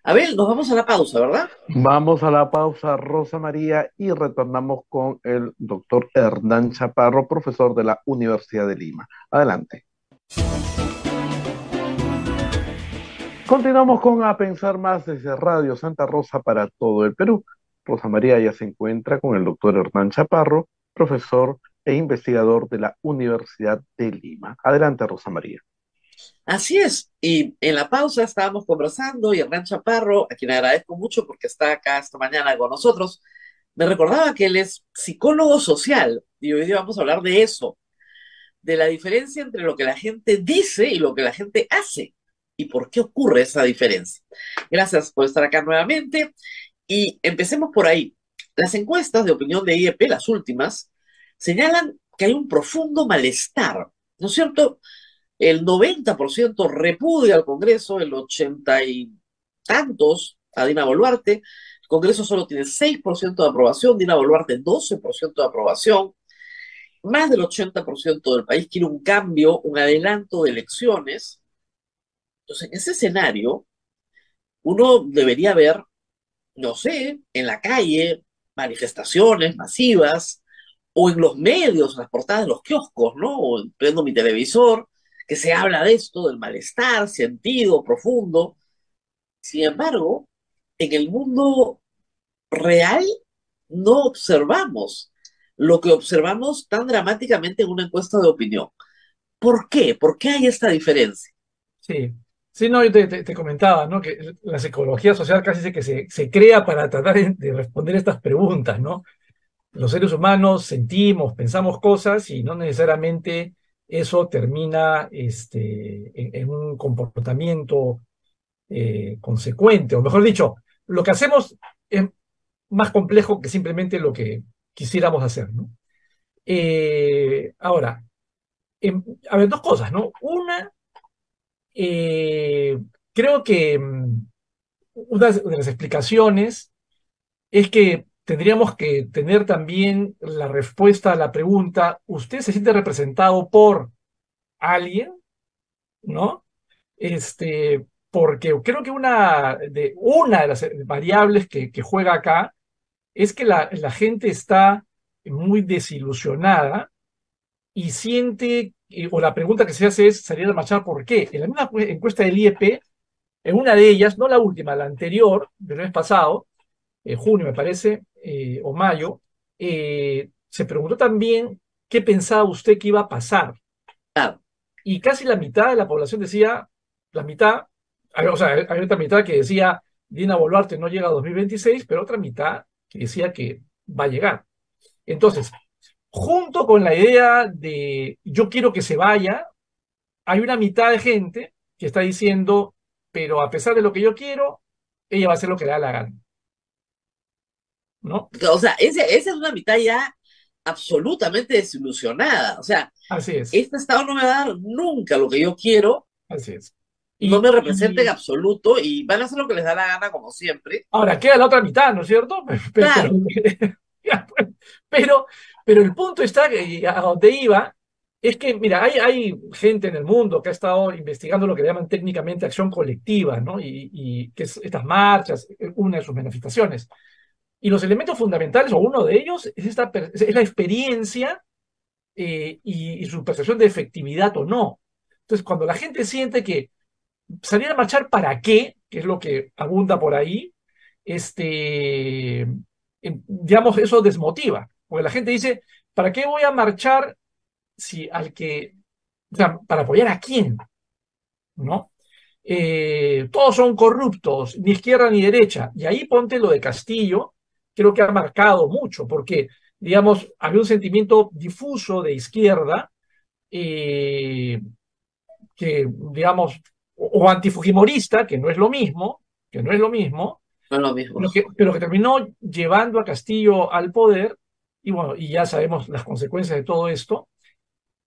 Abel, nos vamos a la pausa, ¿verdad? Vamos a la pausa, Rosa María, y retornamos con el doctor Hernán Chaparro, profesor de la Universidad de Lima. Adelante. Continuamos con A Pensar Más desde Radio Santa Rosa para todo el Perú. Rosa María ya se encuentra con el doctor Hernán Chaparro, profesor e investigador de la Universidad de Lima. Adelante, Rosa María. Así es, y en la pausa estábamos conversando y Hernán Chaparro, a quien agradezco mucho porque está acá esta mañana con nosotros, me recordaba que él es psicólogo social y hoy día vamos a hablar de eso, de la diferencia entre lo que la gente dice y lo que la gente hace y por qué ocurre esa diferencia. Gracias por estar acá nuevamente y empecemos por ahí. Las encuestas de opinión de IEP, las últimas, señalan que hay un profundo malestar, ¿no es cierto? El 90% repudia al Congreso, el 80 y tantos a Dina Boluarte. El Congreso solo tiene 6% de aprobación, Dina Boluarte 12% de aprobación. Más del 80% del país quiere un cambio, un adelanto de elecciones. Entonces, en ese escenario, uno debería ver, no sé, en la calle, manifestaciones masivas, o en los medios, en las portadas de los kioscos, ¿no? O prendo mi televisor, que se habla de esto, del malestar, sentido, profundo. Sin embargo, en el mundo real no observamos lo que observamos tan dramáticamente en una encuesta de opinión. ¿Por qué? ¿Por qué hay esta diferencia? Sí, sí, no, yo te comentaba, ¿no? Que la psicología social casi dice que se crea para tratar de responder estas preguntas, ¿no? Los seres humanos sentimos, pensamos cosas y no necesariamente eso termina en un comportamiento consecuente, o mejor dicho, lo que hacemos es más complejo que simplemente lo que quisiéramos hacer, ¿no? Ahora, a ver, dos cosas, ¿no? Una, eh, creo que una de las explicaciones es que tendríamos que tener también la respuesta a la pregunta, ¿usted se siente representado por alguien? ¿No? Porque creo que una de las variables que juega acá es que la gente está muy desilusionada y siente, o la pregunta que se hace es salir a marchar, ¿por qué? En la misma encuesta del IEP, en una de ellas, no la última, la anterior, del mes pasado, junio me parece, o mayo, se preguntó también qué pensaba usted que iba a pasar. Claro, Y casi la mitad de la población decía, la mitad, o sea, hay otra mitad que decía, Dina Boluarte no llega a 2026, pero otra mitad que decía que va a llegar. Entonces, junto con la idea de yo quiero que se vaya, hay una mitad de gente que está diciendo, pero a pesar de lo que yo quiero, ella va a hacer lo que le da la gana, ¿no? O sea, esa es una mitad ya absolutamente desilusionada. O sea, Así es, este Estado no me va a dar nunca lo que yo quiero, así es. no Y, me representa en y absoluto y van a hacer lo que les da la gana como siempre. ahora queda la otra mitad, ¿no es cierto? Pero, Claro, pero, pero el punto está, a donde iba, es que, mira, hay gente en el mundo que ha estado investigando lo que llaman técnicamente acción colectiva, ¿no? Y que es estas marchas, una de sus manifestaciones. Y los elementos fundamentales, o uno de ellos, es la experiencia y su percepción de efectividad o no. Entonces, cuando la gente siente que salir a marchar para qué, que es lo que abunda por ahí, digamos, eso desmotiva, porque la gente dice, ¿para qué voy a marchar si al que, o sea, para apoyar a quién, ¿no? Todos son corruptos, ni izquierda ni derecha, y ahí ponte lo de Castillo, creo que ha marcado mucho, porque, digamos, había un sentimiento difuso de izquierda, eh, que, digamos, o antifujimorista, que no es lo mismo, que no es lo mismo, no es lo mismo. pero que terminó llevando a Castillo al poder, y bueno, y ya sabemos las consecuencias de todo esto,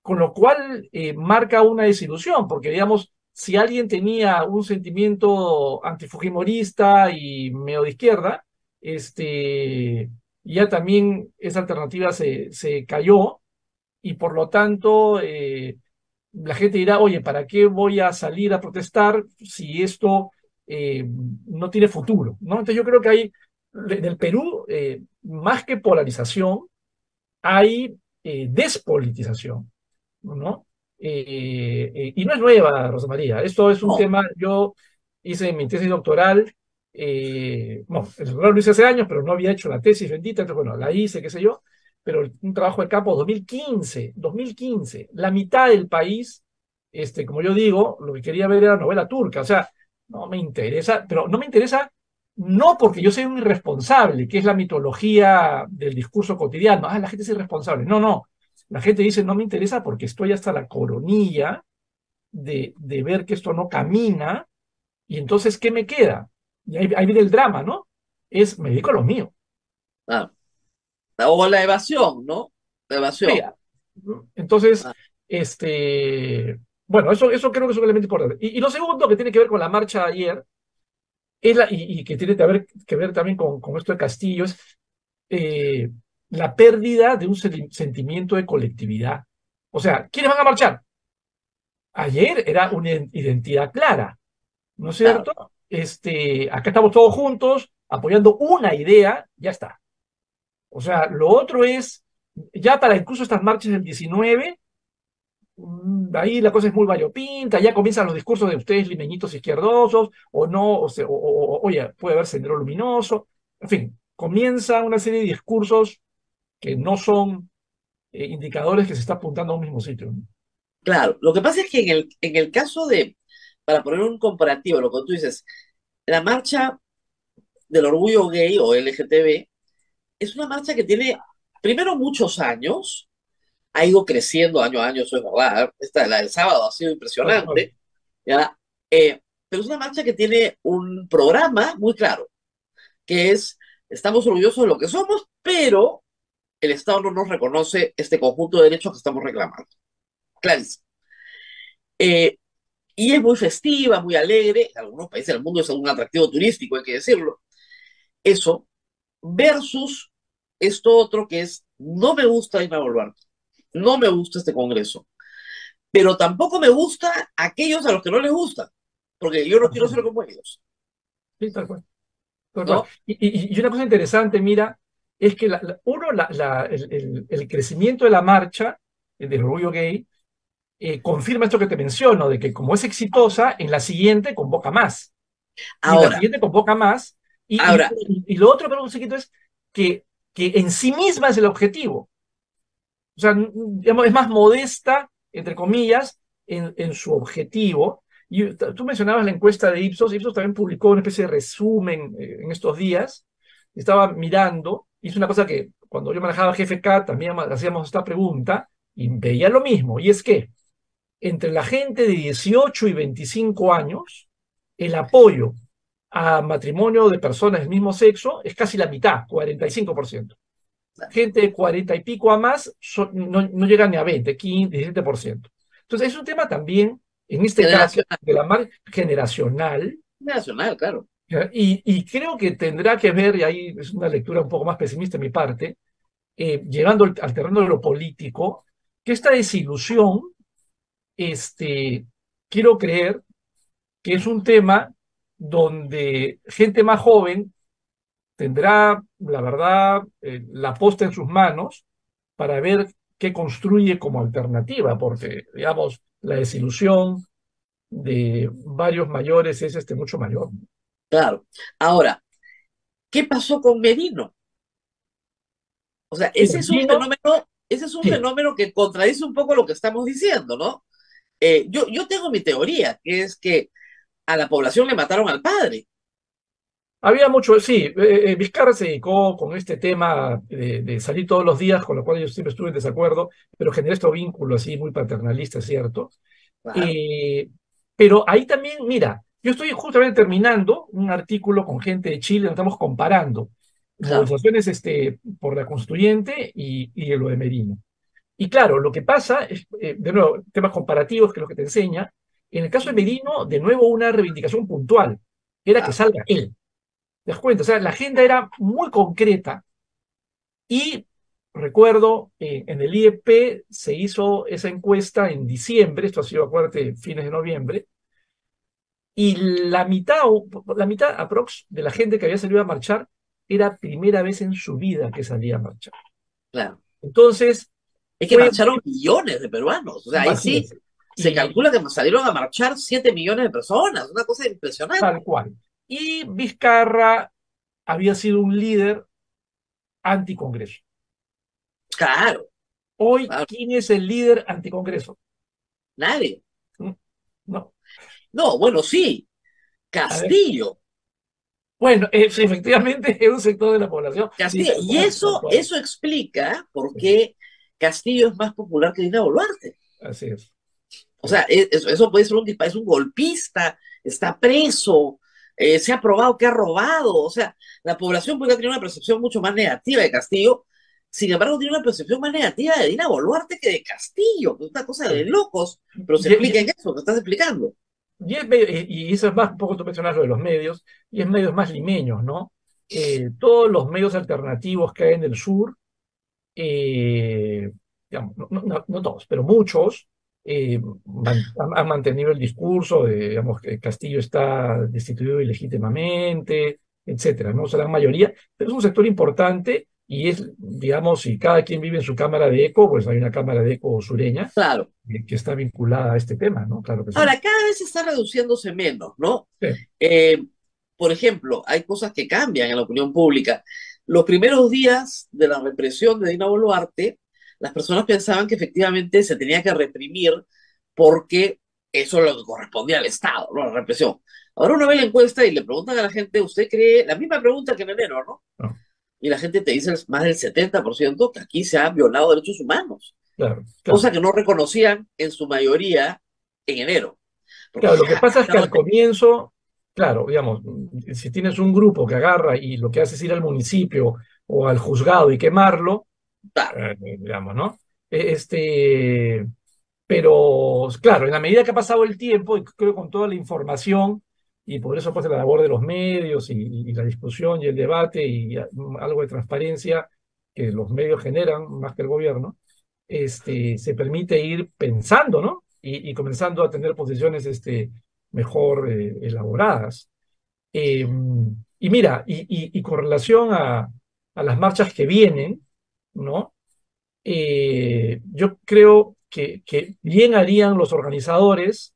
con lo cual marca una desilusión, porque digamos, si alguien tenía un sentimiento antifujimorista y medio de izquierda, ya también esa alternativa se cayó, y por lo tanto la gente dirá, oye, ¿para qué voy a salir a protestar si esto no tiene futuro? ¿No? Entonces yo creo que hay, en el Perú, más que polarización, hay despolitización, ¿no? Y no es nueva, Rosa María. Esto es un No, tema, yo hice mi tesis doctoral, bueno, el doctoral lo hice hace años, pero no había hecho la tesis bendita, entonces, bueno, la hice, qué sé yo, pero un trabajo de campo 2015, la mitad del país, como yo digo, lo que quería ver era novela turca, o sea, no me interesa, pero no me interesa no porque yo soy un irresponsable, que es la mitología del discurso cotidiano, la gente es irresponsable, no, no, la gente dice, no me interesa porque estoy hasta la coronilla de ver que esto no camina, y entonces, ¿qué me queda? Y ahí viene el drama, ¿no? Me dedico a lo mío. claro. O la evasión, ¿no? La Sí, evasión. entonces, Ah, bueno, eso creo que es un elemento importante. Y lo segundo que tiene que ver con la marcha de ayer, y que tiene que ver también con esto de Castillo, es eh, la pérdida de un sentimiento de colectividad. O sea, ¿quiénes van a marchar? Ayer era una identidad clara, ¿no es claro. cierto? Acá estamos todos juntos apoyando una idea, ya está. O sea, lo otro es, ya para incluso estas marchas del 19, ahí la cosa es muy variopinta, ya comienzan los discursos de ustedes limeñitos izquierdosos, o no, oye, puede haber sendero luminoso, en fin, comienza una serie de discursos que no son indicadores que se está apuntando a un mismo sitio, ¿no? Claro, lo que pasa es que en el caso de, para poner un comparativo, lo que tú dices, la marcha del orgullo gay o LGTB es una marcha que tiene, primero, muchos años, ha ido creciendo año a año, eso es verdad. La del sábado ha sido Tal cual. impresionante, ¿ya? Pero es una marcha que tiene un programa muy claro, que es, estamos orgullosos de lo que somos, pero el Estado no nos reconoce este conjunto de derechos que estamos reclamando. Clarísimo. Eh, y es muy festiva, muy alegre. En algunos países del mundo es un atractivo turístico, hay que decirlo. Eso, versus esto otro que es, no me gusta Dina Boluarte, no me gusta este Congreso, pero tampoco me gusta aquellos a los que no les gusta, porque yo no Tal quiero cual. ser como ellos, Sí, tal cual. Tal cual. ¿no? Y una cosa interesante, mira, es que el crecimiento de la marcha, del orgullo gay, confirma esto que te menciono, de que como es exitosa, en la siguiente convoca más. Y en la Ahora, siguiente convoca más. ahora, Y lo otro, pero un chiquito, es que en sí misma es el objetivo. O sea, digamos, es más modesta, entre comillas, en su objetivo. Y tú mencionabas la encuesta de Ipsos. Ipsos también publicó una especie de resumen en estos días. Estaba mirando, hizo una cosa que cuando yo manejaba GFK, también hacíamos esta pregunta y veía lo mismo, y es que entre la gente de 18 y 25 años, el apoyo a matrimonio de personas del mismo sexo es casi la mitad, 45%. Gente de 40 y pico a más no llega ni a 20, 15, 17%. Entonces es un tema también, en este caso, Generacional. de la marca generacional, Generacional, claro. ¿ya? Y creo que tendrá que ver, y ahí es una lectura un poco más pesimista de mi parte, llegando al terreno de lo político, que esta desilusión, quiero creer que es un tema donde gente más joven tendrá, la verdad, la posta en sus manos para ver qué construye como alternativa, porque, digamos, la desilusión de varios mayores es mucho mayor. Claro. Ahora, ¿qué pasó con Merino? O sea, Mira, Gino, ese es un sí, fenómeno que contradice un poco lo que estamos diciendo, ¿no? Yo tengo mi teoría, que es que a la población le mataron al padre. había mucho, sí, Vizcarra se dedicó con este tema de salir todos los días, con lo cual yo siempre estuve en desacuerdo, pero generó este vínculo así muy paternalista, ¿cierto? Claro, Eh, pero ahí también, mira, yo estoy justamente terminando un artículo con gente de Chile, donde estamos comparando claro. movilizaciones por la Constituyente y lo de Merino. Y claro, lo que pasa es, de nuevo, temas comparativos, que es lo que te enseña. En el caso de Merino, de nuevo, una reivindicación puntual, era que Ah, salga él. ¿Te das cuenta? O sea, la agenda era muy concreta y recuerdo, en el IEP se hizo esa encuesta en diciembre, esto ha sido, acuérdate, fines de noviembre, y la mitad aprox de la gente que había salido a marchar era primera vez en su vida que salía a marchar. claro. Entonces, Es que fue marcharon millones de peruanos. O sea, ahí así sí es. se Y calcula que salieron a marchar 7 millones de personas. Una cosa tal impresionante. cual. Y Vizcarra había sido un líder anticongreso. Claro, Hoy, claro. ¿quién es el líder anticongreso? Nadie. ¿Mm? No. No, bueno, sí. A ver. Castillo. Bueno, sí, efectivamente es un sector de la población. Sí, Castillo. tal Y cual, tal cual. eso explica por Sí, qué Castillo es más popular que Dina Boluarte. así es. O Sí. sea, eso puede ser es un golpista, está preso, se ha probado que ha robado. O sea, la población puede tener una percepción mucho más negativa de Castillo, sin embargo, tiene una percepción más negativa de Dina Boluarte que de Castillo, que es una cosa de Sí. locos, pero se Y, explica en y- eso, que estás explicando. y eso es más, un poco tú mencionas lo de los medios, y es medios más limeños, ¿no? Todos los medios alternativos que hay en el sur, eh, digamos, no todos, pero muchos, han mantenido el discurso de, digamos, que Castillo está destituido ilegítimamente, etcétera, ¿no? O sea, la mayoría, pero es un sector importante y es, digamos, si cada quien vive en su cámara de eco, pues hay una cámara de eco sureña Claro. que está vinculada a este tema, ¿no? Claro que sí. Ahora, cada vez está reduciéndose menos, ¿no? Sí, Eh, por ejemplo, hay cosas que cambian en la opinión pública. Los primeros días de la represión de Dina Boluarte, las personas pensaban que efectivamente se tenía que reprimir porque eso es lo que correspondía al Estado, ¿no? La represión. Ahora uno ve la encuesta y le preguntan a la gente, ¿usted cree? La misma pregunta que en enero, ¿no? no, Y la gente te dice más del 70% que aquí se han violado derechos humanos, claro, cosa claro. que no reconocían en su mayoría en enero. Porque Claro, lo ya que ha pasa es que pasado al comienzo, claro, digamos, si tienes un grupo que agarra y lo que hace es ir al municipio o al juzgado y quemarlo, digamos, ¿no? Este, pero claro, en la medida que ha pasado el tiempo, y creo con toda la información, y por eso pues la labor de los medios y la discusión y el debate y algo de transparencia que los medios generan más que el gobierno, se permite ir pensando, ¿no? Y comenzando a tener posiciones mejor elaboradas. Eh, y mira, y con relación a las marchas que vienen, ¿no? Yo creo que bien harían los organizadores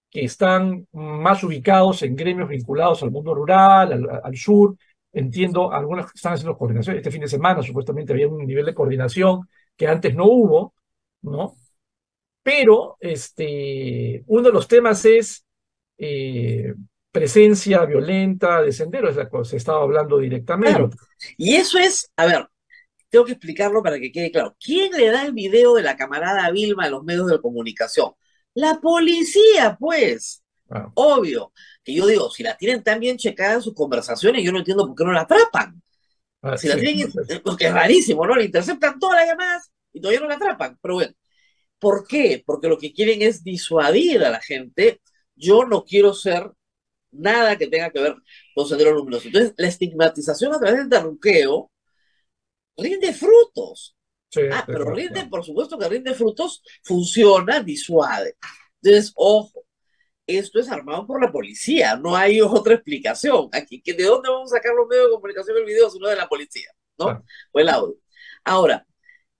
que están más ubicados en gremios vinculados al mundo rural, al sur. Entiendo, algunos que están haciendo coordinación. Este fin de semana supuestamente había un nivel de coordinación que antes no hubo, ¿no? Pero uno de los temas es eh, presencia violenta de senderos, es la cosa, se estaba hablando claro. directamente. Y eso es, a ver, tengo que explicarlo para que quede claro. ¿Quién le da el video de la camarada Vilma a los medios de comunicación? La policía, pues. Claro. Obvio. Que yo digo, si la tienen tan bien checada en sus conversaciones, yo no entiendo por qué no la atrapan. Si la Sí, tienen, entonces, porque es rarísimo, ¿no? Le interceptan todas las llamadas y todavía no la atrapan. Pero bueno, ¿por qué? Porque lo que quieren es disuadir a la gente. Yo no quiero ser nada que tenga que ver con Sendero Luminoso. Entonces, la estigmatización a través del terruqueo rinde frutos. sí, Ah, de pero verdad, rinde, claro. por supuesto que rinde frutos, funciona, disuade. Entonces, ojo, esto es armado por la policía, no hay otra explicación. Aquí, ¿de dónde vamos a sacar los medios de comunicación el video si no de la policía? ¿No? Claro. O el audio. Ahora,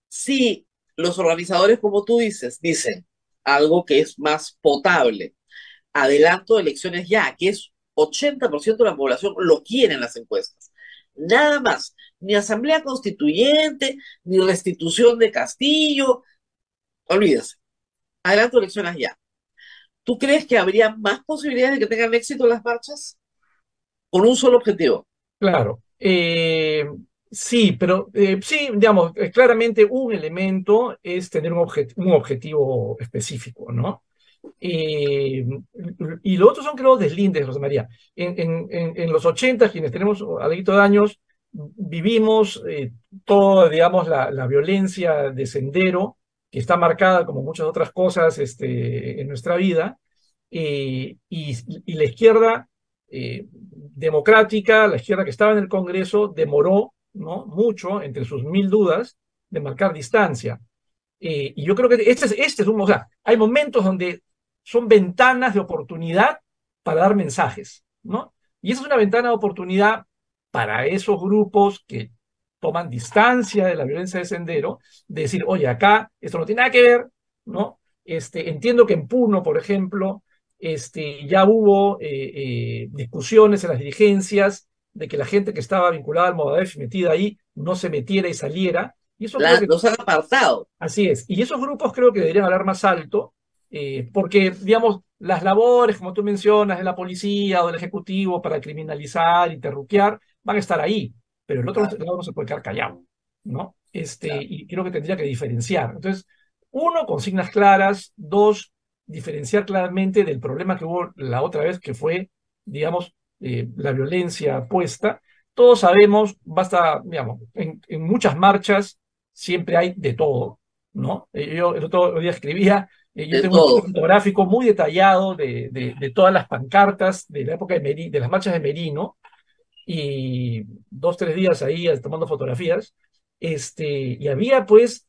si los organizadores, como tú dices, dicen algo que es más potable, adelanto de elecciones ya, que es 80% de la población lo quiere en las encuestas. Nada más, ni asamblea constituyente, ni restitución de Castillo, olvídese, adelanto de elecciones ya. ¿Tú crees que habría más posibilidades de que tengan éxito las marchas? Con un solo objetivo. Claro. Sí, pero sí, digamos, claramente un elemento es tener un objetivo específico, ¿no? Eh, y lo otro son, creo, deslindes, Rosa María. En los 80, quienes tenemos algo de años, vivimos toda, digamos, la violencia de Sendero, que está marcada, como muchas otras cosas, en nuestra vida, y la izquierda democrática, la izquierda que estaba en el Congreso, demoró, ¿no?, mucho, entre sus mil dudas, de marcar distancia. Y yo creo que este es o sea, hay momentos donde son ventanas de oportunidad para dar mensajes, ¿no? Y esa es una ventana de oportunidad para esos grupos que toman distancia de la violencia de Sendero, de decir, oye, acá esto no tiene nada que ver, ¿no? Entiendo que en Puno, por ejemplo, ya hubo discusiones en las dirigencias de que la gente que estaba vinculada al Movadef metida ahí no se metiera y saliera, y eso creo que Los han apartado. así es. Y esos grupos creo que deberían hablar más alto, porque, digamos, las labores, como tú mencionas, de la policía o del ejecutivo para criminalizar y terruquear, van a estar ahí, pero el otro Claro, lado no se puede quedar callado, ¿no? claro. Y creo que tendría que diferenciar. Entonces, uno, consignas claras; dos, diferenciar claramente del problema que hubo la otra vez, que fue, digamos, la violencia puesta. Todos sabemos, basta, digamos, en muchas marchas siempre hay de todo, ¿no? Yo el otro día escribía, yo De tengo un estudio todo. fotográfico muy detallado de todas las pancartas de la época de las marchas de Merino, y 2, 3 días ahí tomando fotografías, y había pues,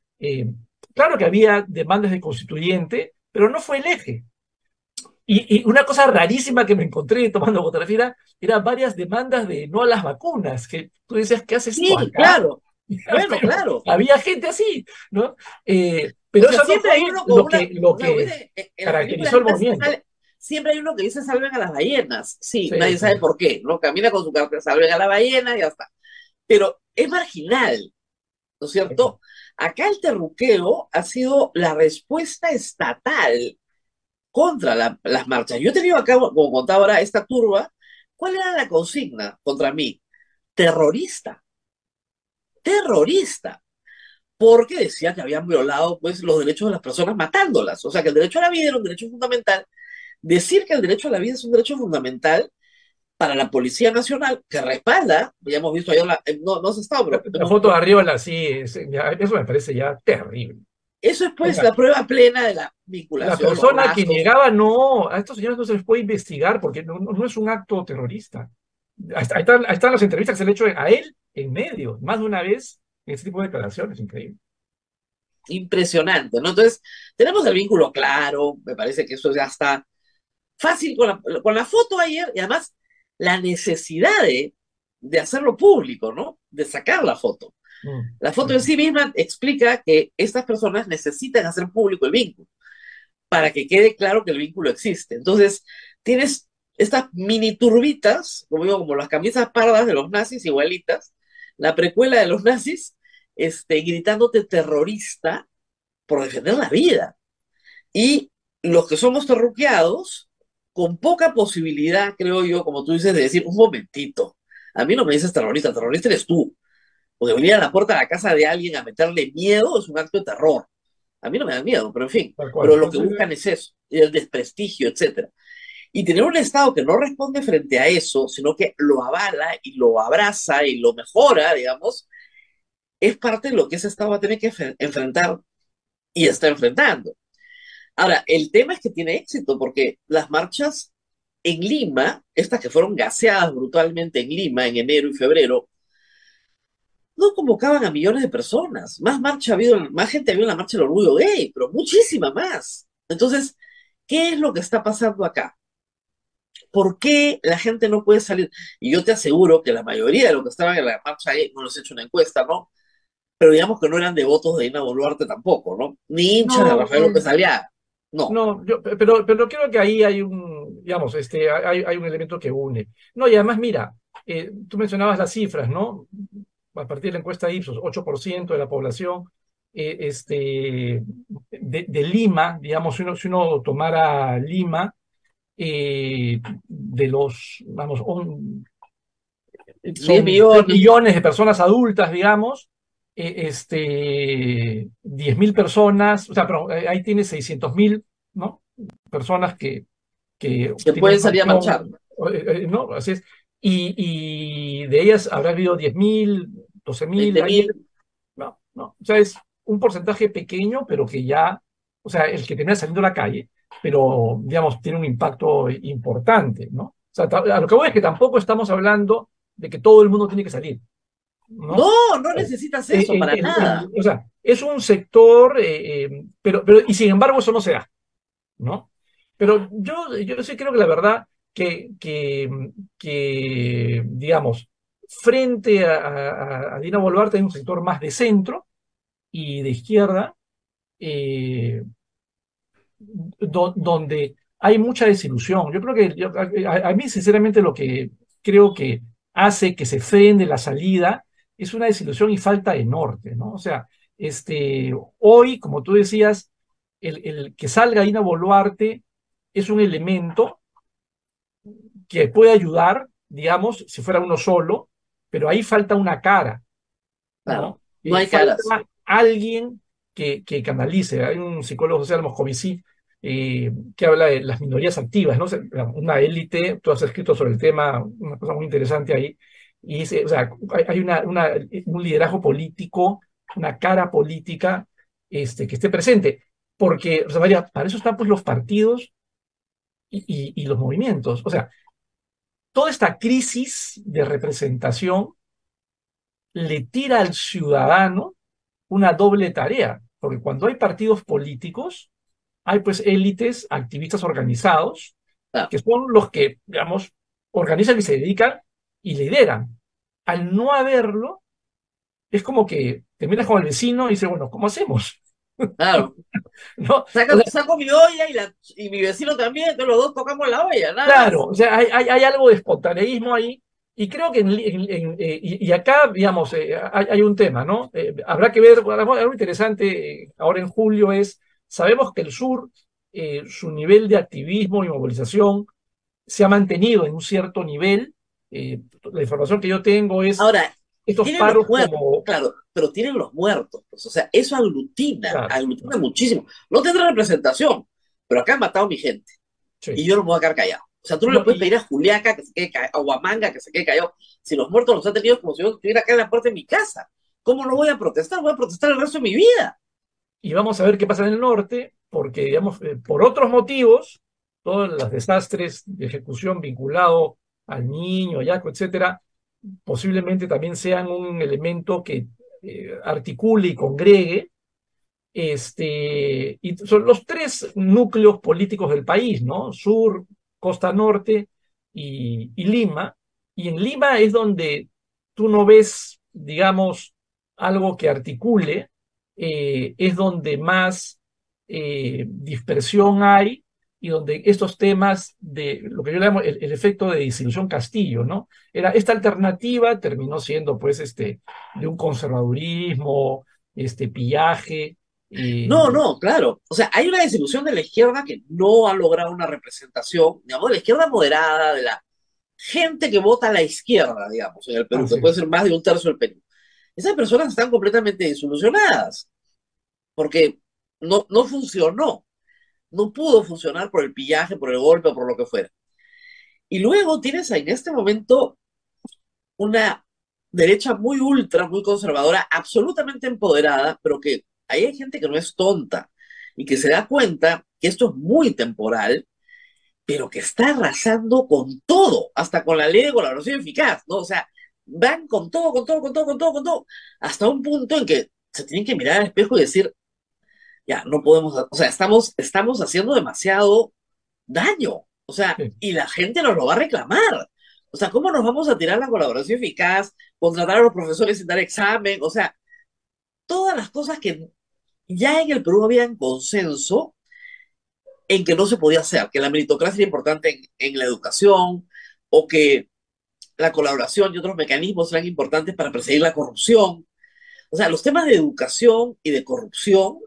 claro que había demandas de constituyente, pero no fue el eje. Y una cosa rarísima que me encontré tomando fotografía era varias demandas de no a las vacunas, que tú decías, ¿qué haces tú Sí, acá? claro. Bueno, Pero claro. había gente así, ¿no? O Pero sea, eso no siempre fue hay uno con lo una, que, lo o sea, que en las películas caracterizó el estas movimiento. siempre hay uno que dice salven a las ballenas. Sí, Sí, nadie sí, sabe por qué, ¿no? Camina con su cartel, salven a la ballena y ya está. Pero es marginal, ¿no es cierto? Acá el terruqueo ha sido la respuesta estatal contra las marchas. Yo he tenido acá, como contaba ahora, esta turba. ¿Cuál era la consigna contra mí? Terrorista, terrorista, porque decía que habían violado pues los derechos de las personas matándolas. O sea, que el derecho a la vida era un derecho fundamental. Decir que el derecho a la vida es un derecho fundamental para la Policía Nacional, que respalda, ya hemos visto ayer, no, no se está, pero la foto de arriba, sí, eso me parece ya terrible. eso es O pues sea, la prueba plena de la la vinculación, los persona que lazos. llegaba, no, a estos señores no se les puede investigar porque no es un acto terrorista. Ahí están las entrevistas que se le ha hecho a él en medio, más de una vez, en este tipo de declaraciones, increíble. Impresionante, ¿no? Entonces, tenemos el vínculo claro, me parece que eso ya está fácil con la foto ayer, y además la necesidad de hacerlo público, ¿no? De sacar la foto. La foto en sí misma explica que estas personas necesitan hacer público el vínculo para que quede claro que el vínculo existe. Entonces, tienes estas mini turbitas, como digo, como las camisas pardas de los nazis, igualitas, la precuela de los nazis, gritándote terrorista por defender la vida. Y los que somos terruqueados, con poca posibilidad, creo yo, como tú dices, de decir, un momentito, a mí no me dices terrorista, terrorista eres tú. Porque venir a la puerta de la casa de alguien a meterle miedo es un acto de terror. A mí no me da miedo, pero en fin. tal cual. Pero lo que buscan es eso, el desprestigio, etcétera. Y tener un Estado que no responde frente a eso, sino que lo avala y lo abraza y lo mejora, digamos, es parte de lo que ese Estado va a tener que enfrentar y está enfrentando. Ahora, el tema es que tiene éxito porque las marchas en Lima, estas que fueron gaseadas brutalmente en Lima en enero y febrero, no convocaban a millones de personas. Más gente había en la marcha del orgullo gay, pero muchísima más. Entonces, ¿qué es lo que está pasando acá? ¿Por qué la gente no puede salir? Y yo te aseguro que la mayoría de los que estaban en la marcha gay, no les he hecho una encuesta, ¿no? Pero digamos que no eran devotos de Dina Boluarte tampoco, ¿no? Ni hinchas de No, Rafael López Aliaga. No. no, pero creo que ahí hay un, digamos, hay un elemento que une. No, y además, mira, tú mencionabas las cifras, ¿no? A partir de la encuesta Ipsos, 8% de la población de Lima, digamos, si uno tomara Lima, de los, vamos, 10 son 3 millones. millones de personas adultas, digamos, 10.000 personas, o sea, pero ahí tiene 600.000, ¿no? Personas que Que tienen pueden una salir a marchar. opción, ¿no? Así es. Y de ellas habrá habido 10.000, 12.000, 20.000. ahí, no, no. O sea, es un porcentaje pequeño, pero que ya, o sea, el que termina saliendo a la calle, pero, digamos, tiene un impacto importante, ¿no? O sea, a lo que voy es que tampoco estamos hablando de que todo el mundo tiene que salir, No, ¿no? no necesitas eso para nada. O sea, es un sector, pero, y sin embargo eso no se da, ¿no? Pero yo sí creo que la verdad que digamos, frente a Dina Boluarte hay un sector más de centro y de izquierda, eh, donde hay mucha desilusión. Yo creo que a mí, sinceramente, lo que creo que hace que se frene la salida es una desilusión y falta de norte, ¿no? O sea, hoy, como tú decías, el que salga Dina Boluarte es un elemento que puede ayudar, digamos, si fuera uno solo, pero ahí falta una cara, Claro, ¿no? no hay Falta caras. alguien que canalice. Hay un psicólogo social, Moscovici, que habla de las minorías activas, ¿no? O sea, una élite, tú has escrito sobre el tema, una cosa muy interesante ahí, y dice, o sea, hay un liderazgo político, una cara política que esté presente, porque, o sea, María, para eso están pues los partidos y los movimientos. O sea, toda esta crisis de representación le tira al ciudadano una doble tarea, porque cuando hay partidos políticos, hay pues élites, activistas organizados, Claro, que son los que, digamos, organizan y se dedican y lideran. Al no haberlo, es como que te miras con el vecino y dices, bueno, ¿cómo hacemos? claro. ¿No? O sea, Saco mi olla y mi vecino también, entonces los dos tocamos la olla, nada claro, más. o sea, hay algo de espontaneísmo ahí, y creo que y acá, digamos, hay un tema, ¿no? Habrá que ver, algo interesante ahora en julio es, sabemos que el sur, su nivel de activismo y movilización se ha mantenido en un cierto nivel. La información que yo tengo es Ahora, estos tienen los paros muertos, como, claro, pero tienen los muertos, pues, o sea, eso aglutina, claro, aglutina muchísimo. No tendrá representación, pero acá han matado a mi gente y sí. yo no me voy a quedar callado. O sea, tú no le No, puedes pedir a Juliaca que se quede callado, a Huamanga que se quede callado. Si los muertos los han tenido como si yo estuviera acá en la puerta de mi casa. ¿Cómo no voy a protestar? Voy a protestar el resto de mi vida. y vamos a ver qué pasa en el norte, porque, digamos, por otros motivos, todos los desastres de ejecución vinculado al niño, Yaco, etcétera, posiblemente también sean un elemento que articule y congregue, y son los tres núcleos políticos del país, ¿no? Sur, Costa Norte y Lima. Y en Lima es donde tú no ves, digamos, algo que articule, es donde más dispersión hay y donde estos temas de lo que yo llamo el efecto de desilusión Castillo, ¿no? Esta alternativa terminó siendo, pues, de un conservadurismo, pillaje. No, no, claro. O sea, hay una desilusión de la izquierda que no ha logrado una representación, digamos, de la izquierda moderada, de la gente que vota a la izquierda, digamos, en el Perú, que Así puede es. ser más de un tercio del Perú. Esas personas están completamente desilusionadas, porque no funcionó, no pudo funcionar por el pillaje, por el golpe o por lo que fuera. Y luego tienes en este momento una derecha muy ultra, muy conservadora, absolutamente empoderada, pero que ahí hay gente que no es tonta y que se da cuenta que esto es muy temporal, pero que está arrasando con todo, hasta con la ley de colaboración eficaz, ¿no? O sea, van con todo, con todo, con todo, con todo, con todo, hasta un punto en que se tienen que mirar al espejo y decir, ya, no podemos, o sea, estamos haciendo demasiado daño, o sea, Sí. y la gente nos lo va a reclamar. O sea, ¿cómo nos vamos a tirar la colaboración eficaz, contratar a los profesores sin dar examen? O sea, todas las cosas que ya en el Perú había consenso en que no se podía hacer, que la meritocracia era importante en la educación, o que la colaboración y otros mecanismos eran importantes para perseguir la corrupción. O sea, los temas de educación y de corrupción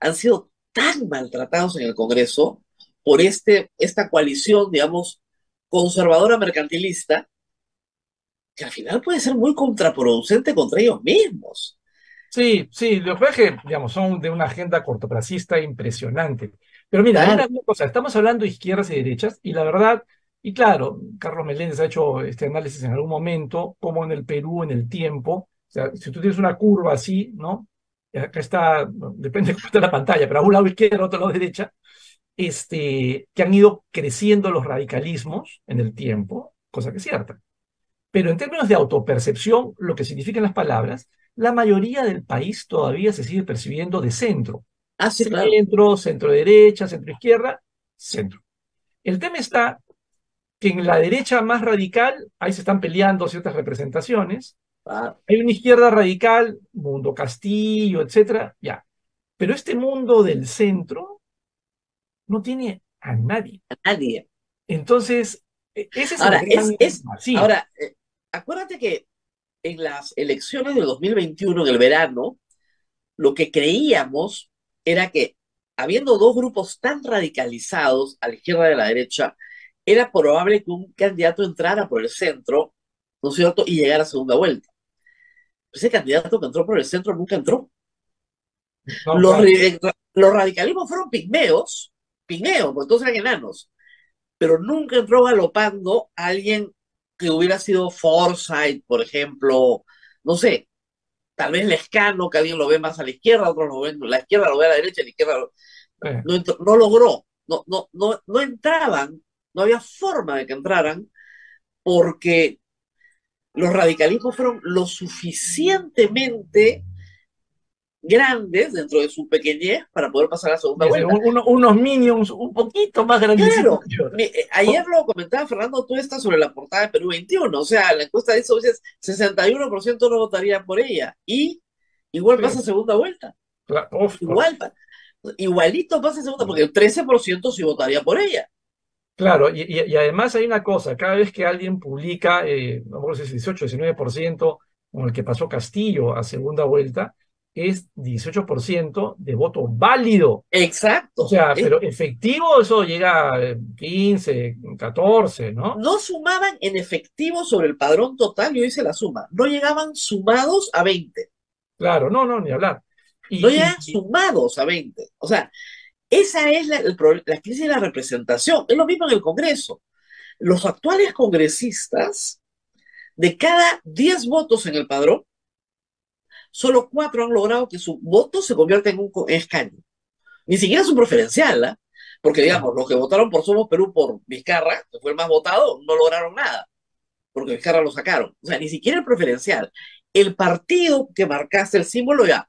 han sido tan maltratados en el Congreso por esta coalición, digamos, conservadora mercantilista, que al final puede ser muy contraproducente contra ellos mismos. Sí, sí, los que, digamos, son de una agenda cortoplacista impresionante. Pero mira, hay Claro, una cosa, estamos hablando de izquierdas y derechas, y la verdad, y claro, Carlos Meléndez ha hecho este análisis en algún momento, como en el Perú, en el tiempo, o sea, si tú tienes una curva así, ¿no? Y acá está, bueno, depende de cómo está la pantalla, pero a un lado izquierda, a otro lado derecha, que han ido creciendo los radicalismos en el tiempo, cosa que es cierta. Pero en términos de autopercepción, lo que significan las palabras, la mayoría del país todavía se sigue percibiendo de centro. sí, claro. Centro, centro derecha, centro izquierda, centro. El tema está que en la derecha más radical, ahí se están peleando ciertas representaciones. Ah, Hay una izquierda radical, Mundo Castillo, etcétera, ya. Pero este mundo del centro no tiene a nadie. a nadie. Entonces, ese es el Ahora, gran vacío. ahora, acuérdate que en las elecciones del 2021, en el verano, lo que creíamos era que, habiendo dos grupos tan radicalizados a la izquierda y a la derecha, era probable que un candidato entrara por el centro, ¿no es cierto?, y llegara a segunda vuelta. Ese candidato que entró por el centro nunca entró. No, claro. Los radicalismos fueron pigmeos, porque todos eran enanos, pero nunca entró galopando a alguien que hubiera sido Forsyth, por ejemplo, no sé, tal vez Lescano, que alguien lo ve más a la izquierda, otros lo ven, la izquierda lo ve a la derecha, la izquierda Eh, no logró, no entraban, no había forma de que entraran, porque los radicalismos fueron lo suficientemente grandes dentro de su pequeñez para poder pasar a la segunda desde vuelta. unos minions un poquito más grandecitos Claro, que otros. ayer lo comentaba Fernando Tuesta sobre la portada de Perú 21, o sea, la encuesta dice, oye, 61% no votarían por ella, y igual Sí, pasa a segunda vuelta, igual, igualito pasa a segunda, porque el 13% sí votaría por ella. claro, y además hay una cosa, cada vez que alguien publica, no me acuerdo si es 18, 19%, con el que pasó Castillo a segunda vuelta, es 18% de voto válido. O Exacto. sea, pero efectivo eso llega a 15, 14, ¿no? No sumaban en efectivo sobre el padrón total, yo hice la suma, no llegaban sumados a 20, Claro, no, no, ni hablar. no Y, llegaban sumados a 20. O sea, esa es la crisis de la representación. Es lo mismo en el Congreso. Los actuales congresistas, de cada 10 votos en el padrón, solo 4 han logrado que su voto se convierta en un escaño. Ni siquiera es un preferencial, ¿eh? Porque, digamos, los que votaron por Somos Perú por Vizcarra, que fue el más votado, no lograron nada, porque Vizcarra lo sacaron. O sea, ni siquiera el preferencial. El partido que marcaste el símbolo ya,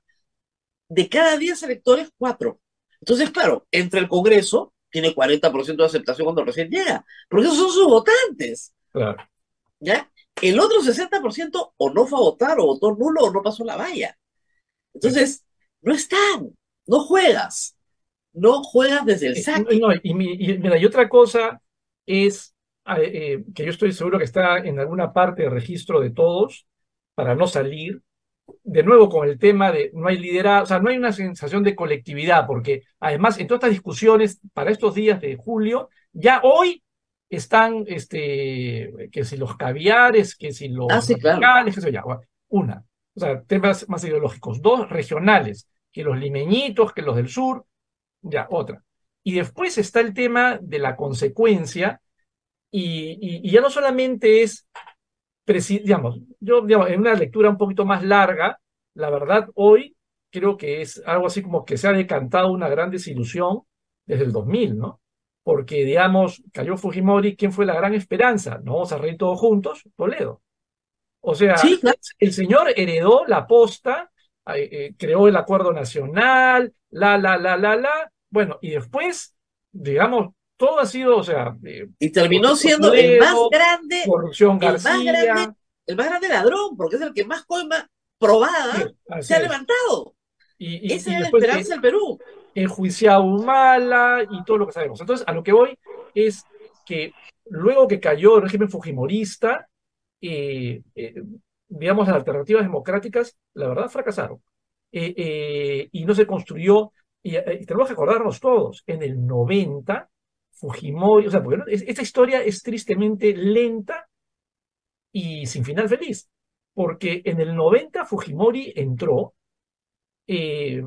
de cada 10 electores, 4. Entonces, claro, entre el Congreso, tiene 40% de aceptación cuando recién llega, porque esos son sus votantes, claro. ¿ya? El otro 60% o no fue a votar, o votó nulo, o no pasó la valla. Entonces, no están, no juegas desde el saque. No, y mira, y otra cosa es que yo estoy seguro que está en alguna parte de registro de todos para no salir, de nuevo con el tema de no hay liderazgo, o sea, no hay una sensación de colectividad, porque además en todas estas discusiones para estos días de julio, ya hoy están, que si los caviares, que si los Sí, claro. radicales, que sé yo, ya, bueno, una. O sea, temas más ideológicos. Dos, regionales, que los limeñitos, que los del sur, ya, otra. Y después está el tema de la consecuencia, y ya no solamente es, digamos, yo, digamos, en una lectura un poquito más larga, la verdad, hoy creo que es algo así como que se ha decantado una gran desilusión desde el 2000, ¿no? Porque, digamos, cayó Fujimori, ¿quién fue la gran esperanza? ¿No vamos a reír todos juntos? Toledo. O sea, Sí, claro. el señor heredó la posta, creó el acuerdo nacional, bueno, y después, digamos, todo ha sido, o sea, Y terminó Rodrigo siendo Toledo, corrupción el más grande, García, el más grande ladrón, porque es el que más coima probada sí, se así ha es. levantado. Esa Y era la después esperanza del Perú. enjuiciado a Humala y todo lo que sabemos. Entonces, a lo que voy es que luego que cayó el régimen fujimorista, eh, eh, digamos, las alternativas democráticas, la verdad, fracasaron. Y no se construyó, y tenemos que acordarnos todos, en el 90, Fujimori, o sea, porque esta historia es tristemente lenta y sin final feliz, porque en el 90 Fujimori entró, eh,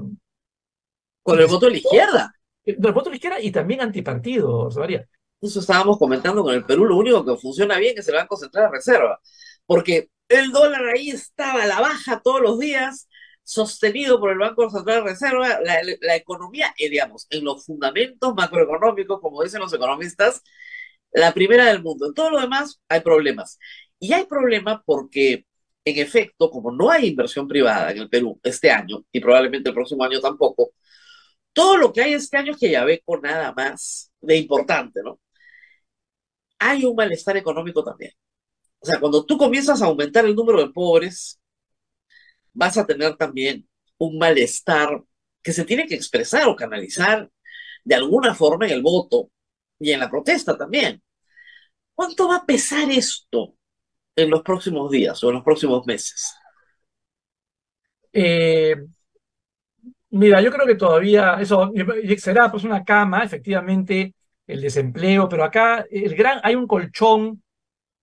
Con el voto de la izquierda. del voto de la izquierda y también antipartidos, María. Eso estábamos comentando con el Perú, lo único que funciona bien es el Banco Central de Reserva, porque el dólar ahí estaba a la baja todos los días, sostenido por el Banco Central de Reserva, la economía, digamos, en los fundamentos macroeconómicos, como dicen los economistas, la primera del mundo. En todo lo demás hay problemas. Y hay problemas porque, en efecto, como no hay inversión privada en el Perú este año, y probablemente el próximo año tampoco, todo lo que hay este año es que ya ve con nada más de importante, ¿no? Hay un malestar económico también. O sea, cuando tú comienzas a aumentar el número de pobres, vas a tener también un malestar que se tiene que expresar o canalizar de alguna forma en el voto y en la protesta también. ¿Cuánto va a pesar esto en los próximos días o en los próximos meses? Eh, Mira, yo creo que todavía eso será pues una cama, efectivamente, el desempleo, pero acá hay un colchón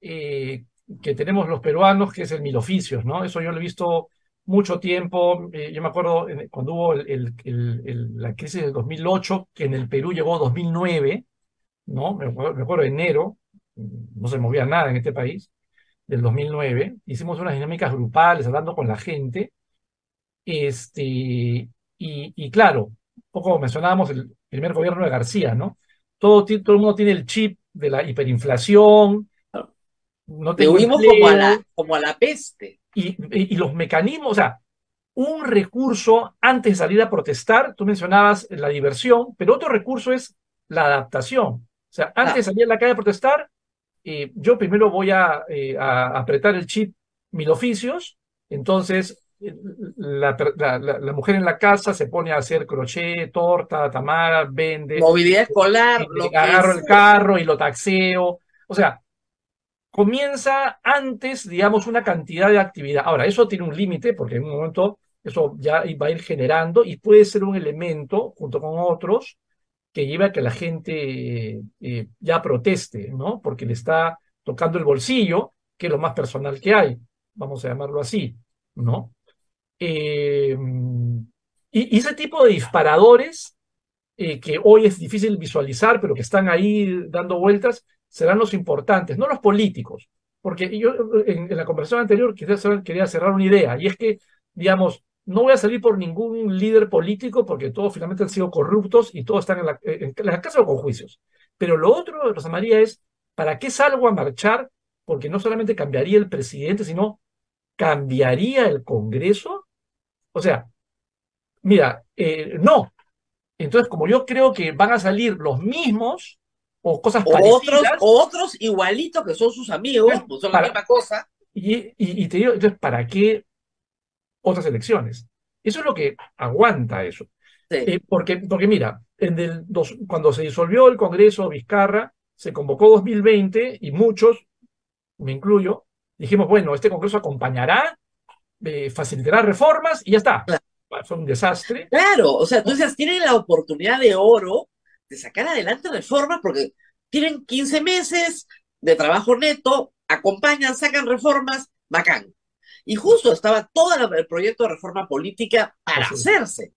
eh, que tenemos los peruanos que es el mil oficios, ¿no? Eso yo lo he visto mucho tiempo. Yo me acuerdo cuando hubo la crisis del 2008, que en el Perú llegó 2009, ¿no? Me acuerdo de enero, no se movía nada en este país, del 2009. Hicimos unas dinámicas grupales hablando con la gente. Y claro, un poco mencionábamos el primer gobierno de García, ¿no? Todo el mundo tiene el chip de la hiperinflación, no Le tengo huimos empleo, como a la peste. y los mecanismos, o sea, un recurso antes de salir a protestar, tú mencionabas la diversión, pero otro recurso es la adaptación. O sea, antes de Ah, salir a la calle a protestar, yo primero voy a apretar el chip mil oficios, entonces la mujer en la casa se pone a hacer crochet, torta, tamara, vende, movilidad escolar, lo que agarro el sea. carro y lo taxeo. O sea, comienza antes, digamos, una cantidad de actividad. Ahora, eso tiene un límite porque en un momento eso ya va a ir generando y puede ser un elemento, junto con otros, que lleva a que la gente ya proteste, ¿no? Porque le está tocando el bolsillo, que es lo más personal que hay, vamos a llamarlo así, ¿no? Eh, y ese tipo de disparadores que hoy es difícil visualizar, pero que están ahí dando vueltas, serán los importantes, no los políticos. Porque yo en la conversación anterior quería cerrar una idea, y es que, digamos, no voy a salir por ningún líder político porque todos finalmente han sido corruptos y todos están en la cárcel o con juicios. Pero lo otro, Rosa María, es ¿para qué salgo a marchar? Porque no solamente cambiaría el presidente, sino cambiaría el Congreso. O sea, mira, no. Entonces, como yo creo que van a salir los mismos o cosas parecidas, O otros igualitos que son sus amigos, entonces, pues son la misma cosa. y te digo, entonces, ¿para qué otras elecciones? Eso es lo que aguanta eso. Sí, Porque mira, cuando se disolvió el Congreso Vizcarra, se convocó 2020 y muchos, me incluyo, dijimos, bueno, este Congreso acompañará, facilitará reformas y ya está. Fue un desastre. claro, o sea, ¿No? entonces tienen la oportunidad de oro de sacar adelante reformas porque tienen 15 meses de trabajo neto, acompañan, sacan reformas, bacán. Y justo estaba todo el proyecto de reforma política para Así es. hacerse.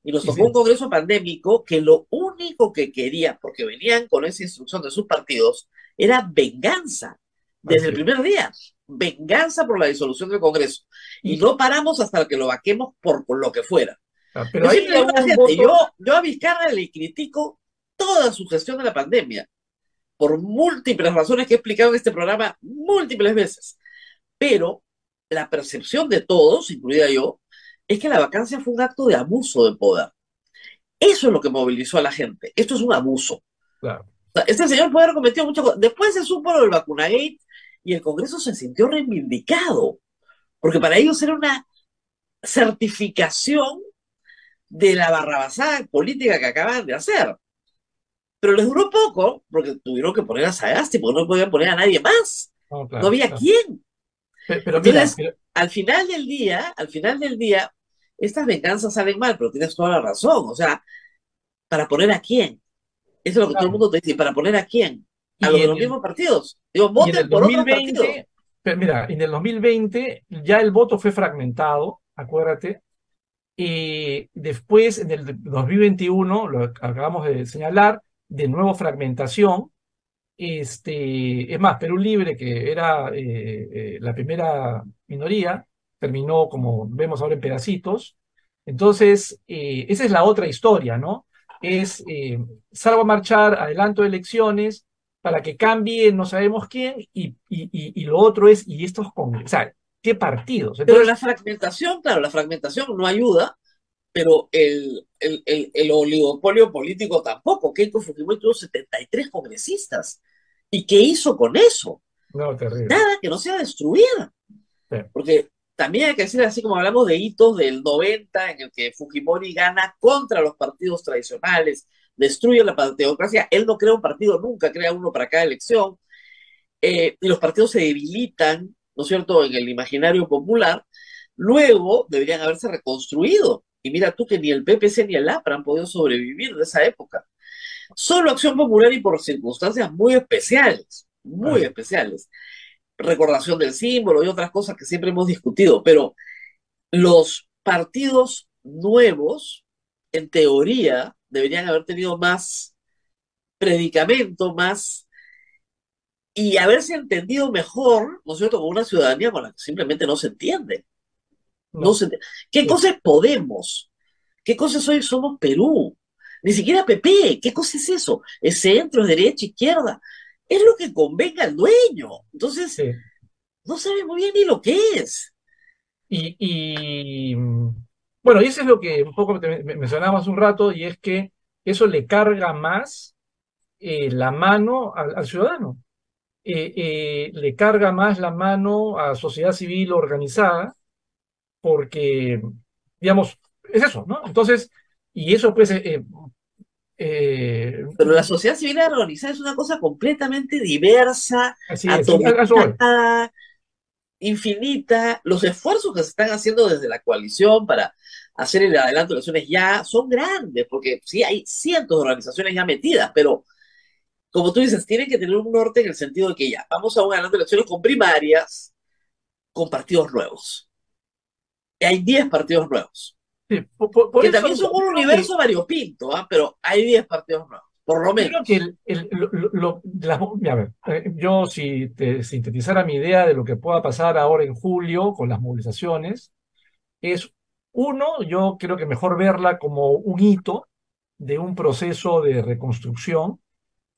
Y nos Sí, tocó un sí, Congreso pandémico que lo único que quería, porque venían con esa instrucción de sus partidos, era venganza. Desde así el es. primer día, venganza por la disolución del Congreso. Y Y, no paramos hasta que lo vaquemos por lo que fuera. pero Yo ahí siempre le digo a hubo la un gente, voto, yo a Vizcarra le critico toda su gestión de la pandemia, por múltiples razones que he explicado en este programa múltiples veces. Pero la percepción de todos, incluida yo, es que la vacancia fue un acto de abuso de poder. Eso es lo que movilizó a la gente. Esto es un abuso. O claro. sea, este señor puede haber cometido muchas cosas. Después se supo lo del vacunagate y el Congreso se sintió reivindicado, porque para ellos era una certificación de la barrabasada política que acaban de hacer. Pero les duró poco, porque tuvieron que poner a Sagasti, porque no podían poner a nadie más. No, No claro, había claro. quién. Pero mira, Entonces, al final del día, estas venganzas salen mal, pero tienes toda la razón. O sea, ¿para poner a quién? Eso es lo que todo el claro. mundo te dice, ¿para poner a quién? A Y los de en los el, mismos partidos. Digo, y en voten el por otros partidos. 2020, pero mira, en el 2020 ya el voto fue fragmentado, acuérdate. Y después, en el 2021, lo acabamos de señalar, de nuevo fragmentación. Es más, Perú Libre, que era la primera minoría, terminó, como vemos ahora, en pedacitos. Entonces, esa es la otra historia, ¿no? Es salgo a marchar, adelanto elecciones para que cambie no sabemos quién, y lo otro es, y estos congresos, o sea, ¿qué partidos? Pero Entonces, la fragmentación, claro, la fragmentación no ayuda, pero el oligopolio político tampoco. Keiko Fujimori tuvo 73 congresistas. ¿Y qué hizo con eso? no, terrible. Nada, que no sea destruida. Sí, Porque también hay que decir, así como hablamos de hitos del 90 en el que Fujimori gana contra los partidos tradicionales, destruye la democracia, él no crea un partido, nunca crea uno para cada elección, y los partidos se debilitan, ¿no es cierto?, en el imaginario popular, luego deberían haberse reconstruido. Y mira tú que ni el PPC ni el APRA han podido sobrevivir de esa época. Solo Acción Popular y por circunstancias muy especiales, muy así es. especiales. Recordación del símbolo y otras cosas que siempre hemos discutido, pero los partidos nuevos, en teoría, deberían haber tenido más predicamento, más y haberse entendido mejor, ¿no es cierto?, con una ciudadanía con la que simplemente no se entiende. No No, se entiende. ¿Qué sí. cosa es Podemos? ¿Qué cosa es hoy Somos Perú? Ni siquiera PP. ¿Qué cosa es eso? ¿Es centro, es derecha, izquierda? Es lo que convenga al dueño. Entonces, Sí. no sabe muy bien ni lo que es. Bueno, y eso es lo que un poco mencionábamos hace un rato, y es que eso le carga más la mano al ciudadano. Le carga más la mano a sociedad civil organizada, porque, digamos, es eso, ¿no? Entonces, y eso pues, eh, Pero la sociedad civil organizada es una cosa completamente diversa, así es, a eso voy. atomizada, infinita. Los esfuerzos que se están haciendo desde la coalición para hacer el adelanto de elecciones ya son grandes, porque sí hay cientos de organizaciones ya metidas, pero como tú dices, tienen que tener un norte en el sentido de que ya vamos a un adelanto de elecciones con primarias, con partidos nuevos. Y hay 10 partidos nuevos, Sí, por que eso también digo, son un universo variopinto, ¿ah? Pero hay 10 partidos nuevos, por lo yo creo que menos. a ver, yo si te sintetizara mi idea de lo que pueda pasar ahora en julio con las movilizaciones, es uno, yo creo que mejor verla como un hito de un proceso de reconstrucción.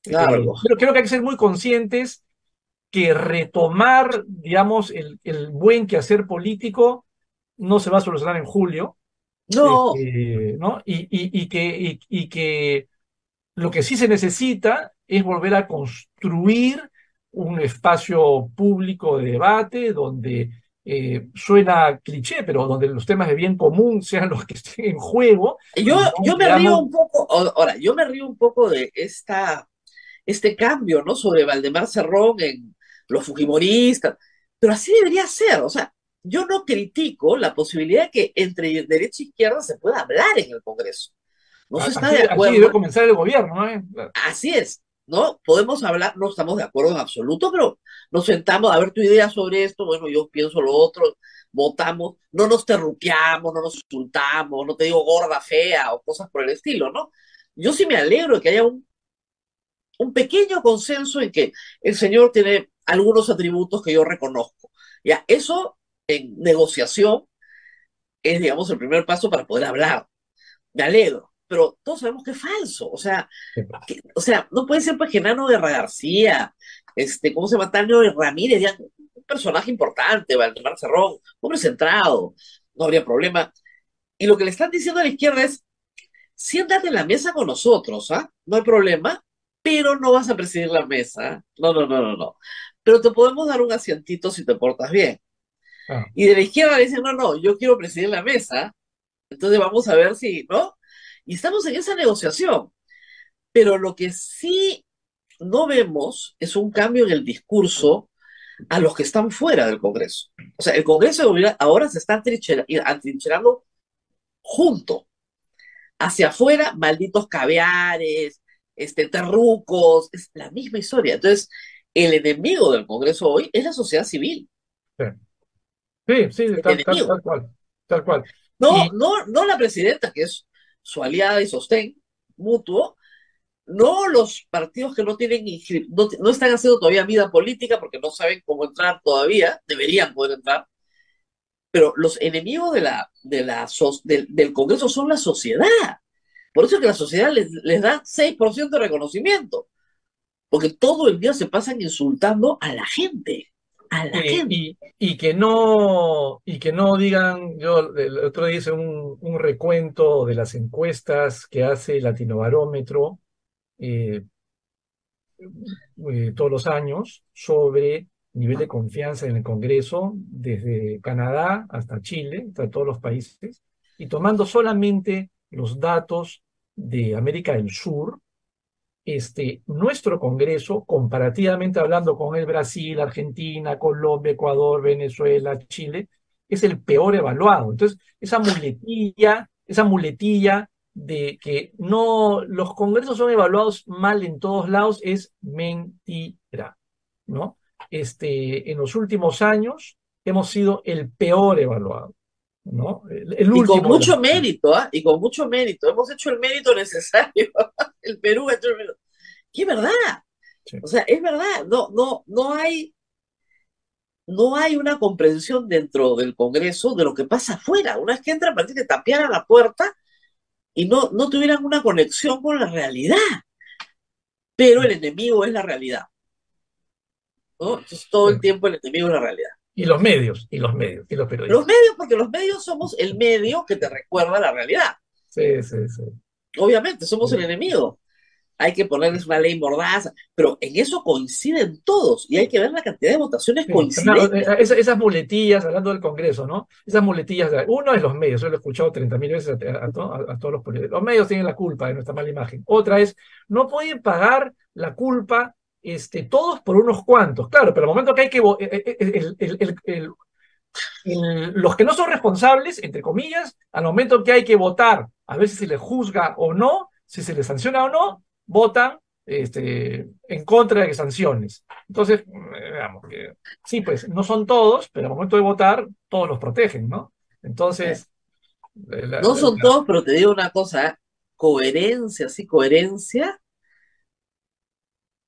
Claro. Pero creo que hay que ser muy conscientes que retomar, digamos, el buen quehacer político no se va a solucionar en julio, No, ¿no? Y que lo que sí se necesita es volver a construir un espacio público de debate donde suena cliché, pero donde los temas de bien común sean los que estén en juego yo, y no, yo me río digamos, un poco, ahora, yo me río un poco de este cambio, ¿no? Sobre Valdemar Cerrón en los fujimoristas, pero así debería ser, o sea, yo no critico la posibilidad de que entre derecha e izquierda se pueda hablar en el Congreso. No se está así, de así debe acuerdo, comenzar el gobierno, ¿no? así es, ¿no? Podemos hablar, no estamos de acuerdo en absoluto, pero nos sentamos a ver tu idea sobre esto, bueno, yo pienso lo otro, votamos, no nos terruqueamos, no nos insultamos, no te digo gorda, fea o cosas por el estilo, ¿no? Yo sí me alegro de que haya un pequeño consenso en que el señor tiene algunos atributos que yo reconozco. Ya, eso en negociación es, digamos, el primer paso para poder hablar. Me alegro, pero todos sabemos que es falso. O sea, no puede ser pues Genaro Guerra García, ¿cómo se llama? Tania Ramírez, ya, un personaje importante, Valdemar Cerrón, hombre centrado, no habría problema. Y lo que le están diciendo a la izquierda es, siéntate en la mesa con nosotros, ¿ah? No hay problema, pero no vas a presidir la mesa. No, no, no, no, no. Pero te podemos dar un asientito si te portas bien. Ah, Y de la izquierda le dicen, no, no, yo quiero presidir la mesa, entonces vamos a ver si, ¿no? Y estamos en esa negociación. Pero lo que sí no vemos es un cambio en el discurso a los que están fuera del Congreso. O sea, el Congreso ahora se está atrincherando junto. Hacia afuera, malditos caviares, terrucos, es la misma historia. Entonces, el enemigo del Congreso hoy es la sociedad civil. sí, sí, sí, El enemigo. tal cual, tal cual. No, Y no, no la presidenta, que es su aliada y sostén mutuo, no los partidos que no tienen no están haciendo todavía vida política porque no saben cómo entrar todavía, deberían poder entrar, pero los enemigos del Congreso son la sociedad. Por eso es que la sociedad les da 6% de reconocimiento, porque todo el día se pasan insultando a la gente, a la gente. y que no digan, yo el otro día hice un recuento de las encuestas que hace Latinobarómetro eh, todos los años sobre nivel de confianza en el Congreso, desde Canadá hasta Chile, hasta todos los países, y tomando solamente los datos de América del Sur, nuestro Congreso, comparativamente hablando con el Brasil, Argentina, Colombia, Ecuador, Venezuela, Chile, es el peor evaluado. Entonces, esa muletilla de que no, los congresos son evaluados mal en todos lados es mentira, ¿no? En los últimos años hemos sido el peor evaluado, ¿no? El Y con último de mucho los... mérito, ¿ah? Y con mucho mérito. Hemos hecho el mérito necesario. El Perú ha hecho el mérito. Y es verdad. Sí. O sea, es verdad. No, no, no hay una comprensión dentro del Congreso de lo que pasa afuera. Una vez que entran, parece que tapiaran la puerta y no tuvieran una conexión con la realidad. Pero el enemigo es la realidad, ¿no? Entonces todo el tiempo el enemigo es la realidad. Y los medios, y los Los periodistas. medios, porque los medios somos el medio que te recuerda la realidad. Sí, sí, sí. Obviamente, somos el enemigo. Hay que ponerles una ley mordaza, pero en eso coinciden todos y hay que ver la cantidad de votaciones Sí, claro, coincidentes. esas muletillas, hablando del Congreso, ¿no? Esas muletillas, uno es los medios, yo lo he escuchado 30.000 veces a todos los políticos. Los medios tienen la culpa de nuestra mala imagen. Otra es, no pueden pagar la culpa todos por unos cuantos. Claro, pero al momento que hay que... los que no son responsables, entre comillas, al momento que hay que votar, a ver si se les juzga o no, si se les sanciona o no, votan en contra de sanciones. Entonces, digamos que sí, pues no son todos, pero al momento de votar, todos los protegen, ¿no? Entonces, No son todos, pero te digo una cosa, coherencia, sí, coherencia,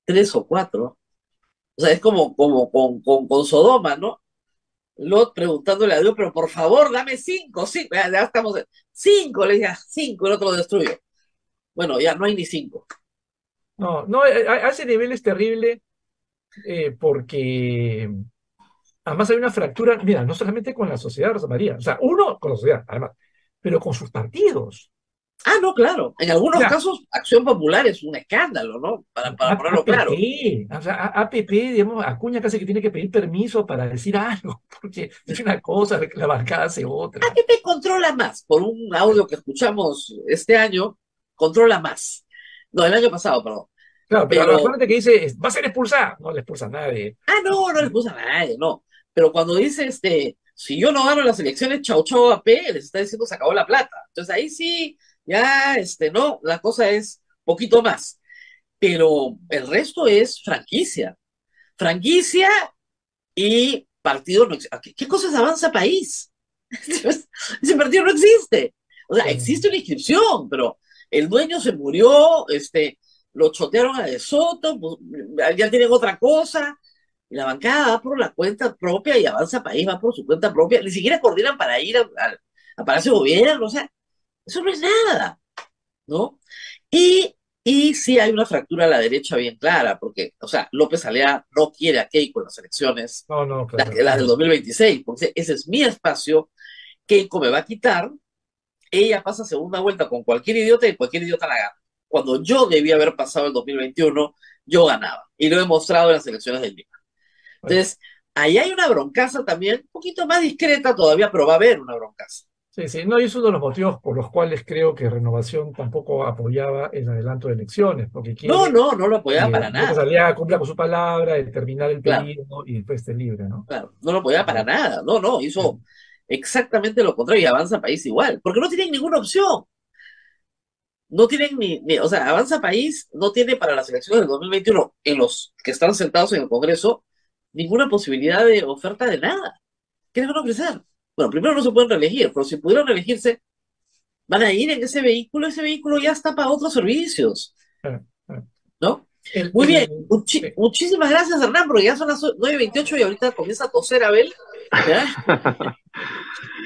3 o 4. O sea, es como con Sodoma, ¿no? Lot preguntándole a Dios, pero por favor, dame 5, 5, ya estamos, 5, le dije, 5, el otro lo destruyo. Bueno, ya no hay ni 5. no, no, a ese nivel es terrible porque además hay una fractura, mira, no solamente con la sociedad, Rosa María, o sea, uno con la sociedad, además, pero con sus partidos. Ah, no, claro. En algunos Mira, casos, Acción Popular es un escándalo, ¿no? Para ponerlo claro. APP, o sea, APP, digamos, Acuña casi que tiene que pedir permiso para decir algo, porque dice una cosa, la bancada hace otra. APP controla más, por un audio que escuchamos este año, controla más. No, el año pasado, perdón. Claro, pero Pero, acuérdate que dice, va a ser expulsada, no le expulsa a nadie. no le puso a nadie, no. Pero cuando dice, si yo no gano las elecciones, chau, chau, AP, les está diciendo se acabó la plata. Entonces ahí sí, ya, no, la cosa es poquito más. pero el resto es franquicia. Franquicia y partido no existe. ¿Qué cosa es Avanza País? Ese partido no existe. O sea, existe una inscripción, pero el dueño se murió, lo chotearon a De Soto, pues, ya tienen otra cosa. Y la bancada va por la cuenta propia y Avanza País va por su cuenta propia. Ni siquiera coordinan para ir a Palacio de Gobierno. O sea, eso no es nada, ¿no? Y sí hay una fractura a la derecha bien clara, porque, o sea, López Alea no quiere a Keiko en las elecciones, No, no, las, claro. las del 2026, porque ese es mi espacio, Keiko me va a quitar, ella pasa segunda vuelta con cualquier idiota y cualquier idiota la gana. Cuando yo debía haber pasado el 2021, yo ganaba, y lo he demostrado en las elecciones del Lima. Bueno, Entonces, ahí hay una broncaza también, un poquito más discreta todavía, pero va a haber una broncaza. sí, sí, no, y es uno de los motivos por los cuales creo que Renovación tampoco apoyaba el adelanto de elecciones, porque No, quiere no, no lo apoyaba que para López nada. Aliaga cumpla con su palabra, de terminar el Claro. periodo y después esté libre, ¿no? Claro, no lo apoyaba para Eh, nada, no, no, hizo exactamente lo contrario y Avanza País igual, porque no tienen ninguna opción, no tienen o sea, Avanza País no tiene para las elecciones del 2021 en los que están sentados en el Congreso ninguna posibilidad de oferta de nada. ¿Qué les van a ofrecer? Bueno, primero no se pueden reelegir, pero si pudieran reelegirse, van a ir en ese vehículo ya está para otros servicios, eh, eh. ¿no? El, Muy bien, el, sí. muchísimas gracias Hernán, porque ya son las 9:28 y ahorita comienza a toser Abel, ¿ya?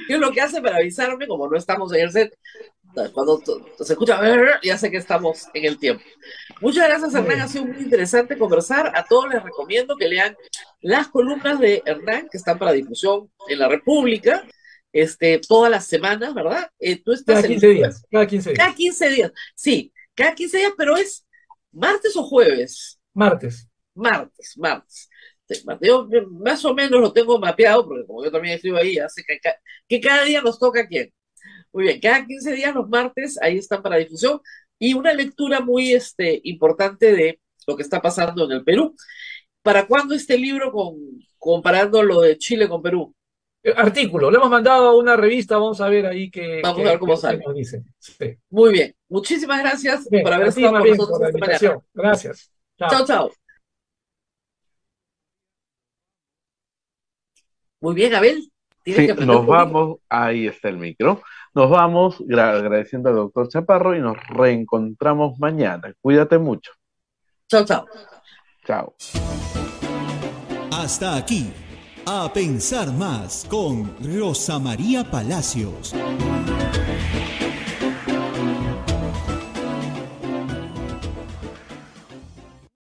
¿Qué es lo que hace para avisarme? Como no estamos en el set, cuando se escucha, ya sé que estamos en el tiempo. Muchas gracias, Muy Hernán. Ha bien. sido muy interesante conversar. A todos les recomiendo que lean las columnas de Hernán, que están para difusión en la República, todas las semanas, ¿verdad? Tú estás Cada el 15 jueves, días, cada 15 cada días. 15 días. Sí, cada 15 días, pero es martes o jueves. Martes. Martes, martes. Sí, martes. Yo más o menos lo tengo mapeado, porque como yo también escribo ahí, ya sé que cada día nos toca a quién. Muy bien, cada 15 días los martes, ahí están para difusión, y una lectura muy importante de lo que está pasando en el Perú. ¿Para cuándo este libro comparando lo de Chile con Perú? Artículo, lo hemos mandado a una revista, vamos a ver ahí Vamos a ver cómo qué sale. nos dice. Sí. Muy bien, muchísimas gracias por Bien, haber a ti estado más con bien nosotros por la esta mañana. invitación. Gracias. Chao, Chao. chao. Muy bien, Abel, tienes que Sí, aprender nos tu libro. vamos, ahí está el micro. Nos vamos agradeciendo al doctor Chaparro y nos reencontramos mañana. Cuídate mucho. Chao, chao. Chao. Hasta aquí, A Pensar Más con Rosa María Palacios.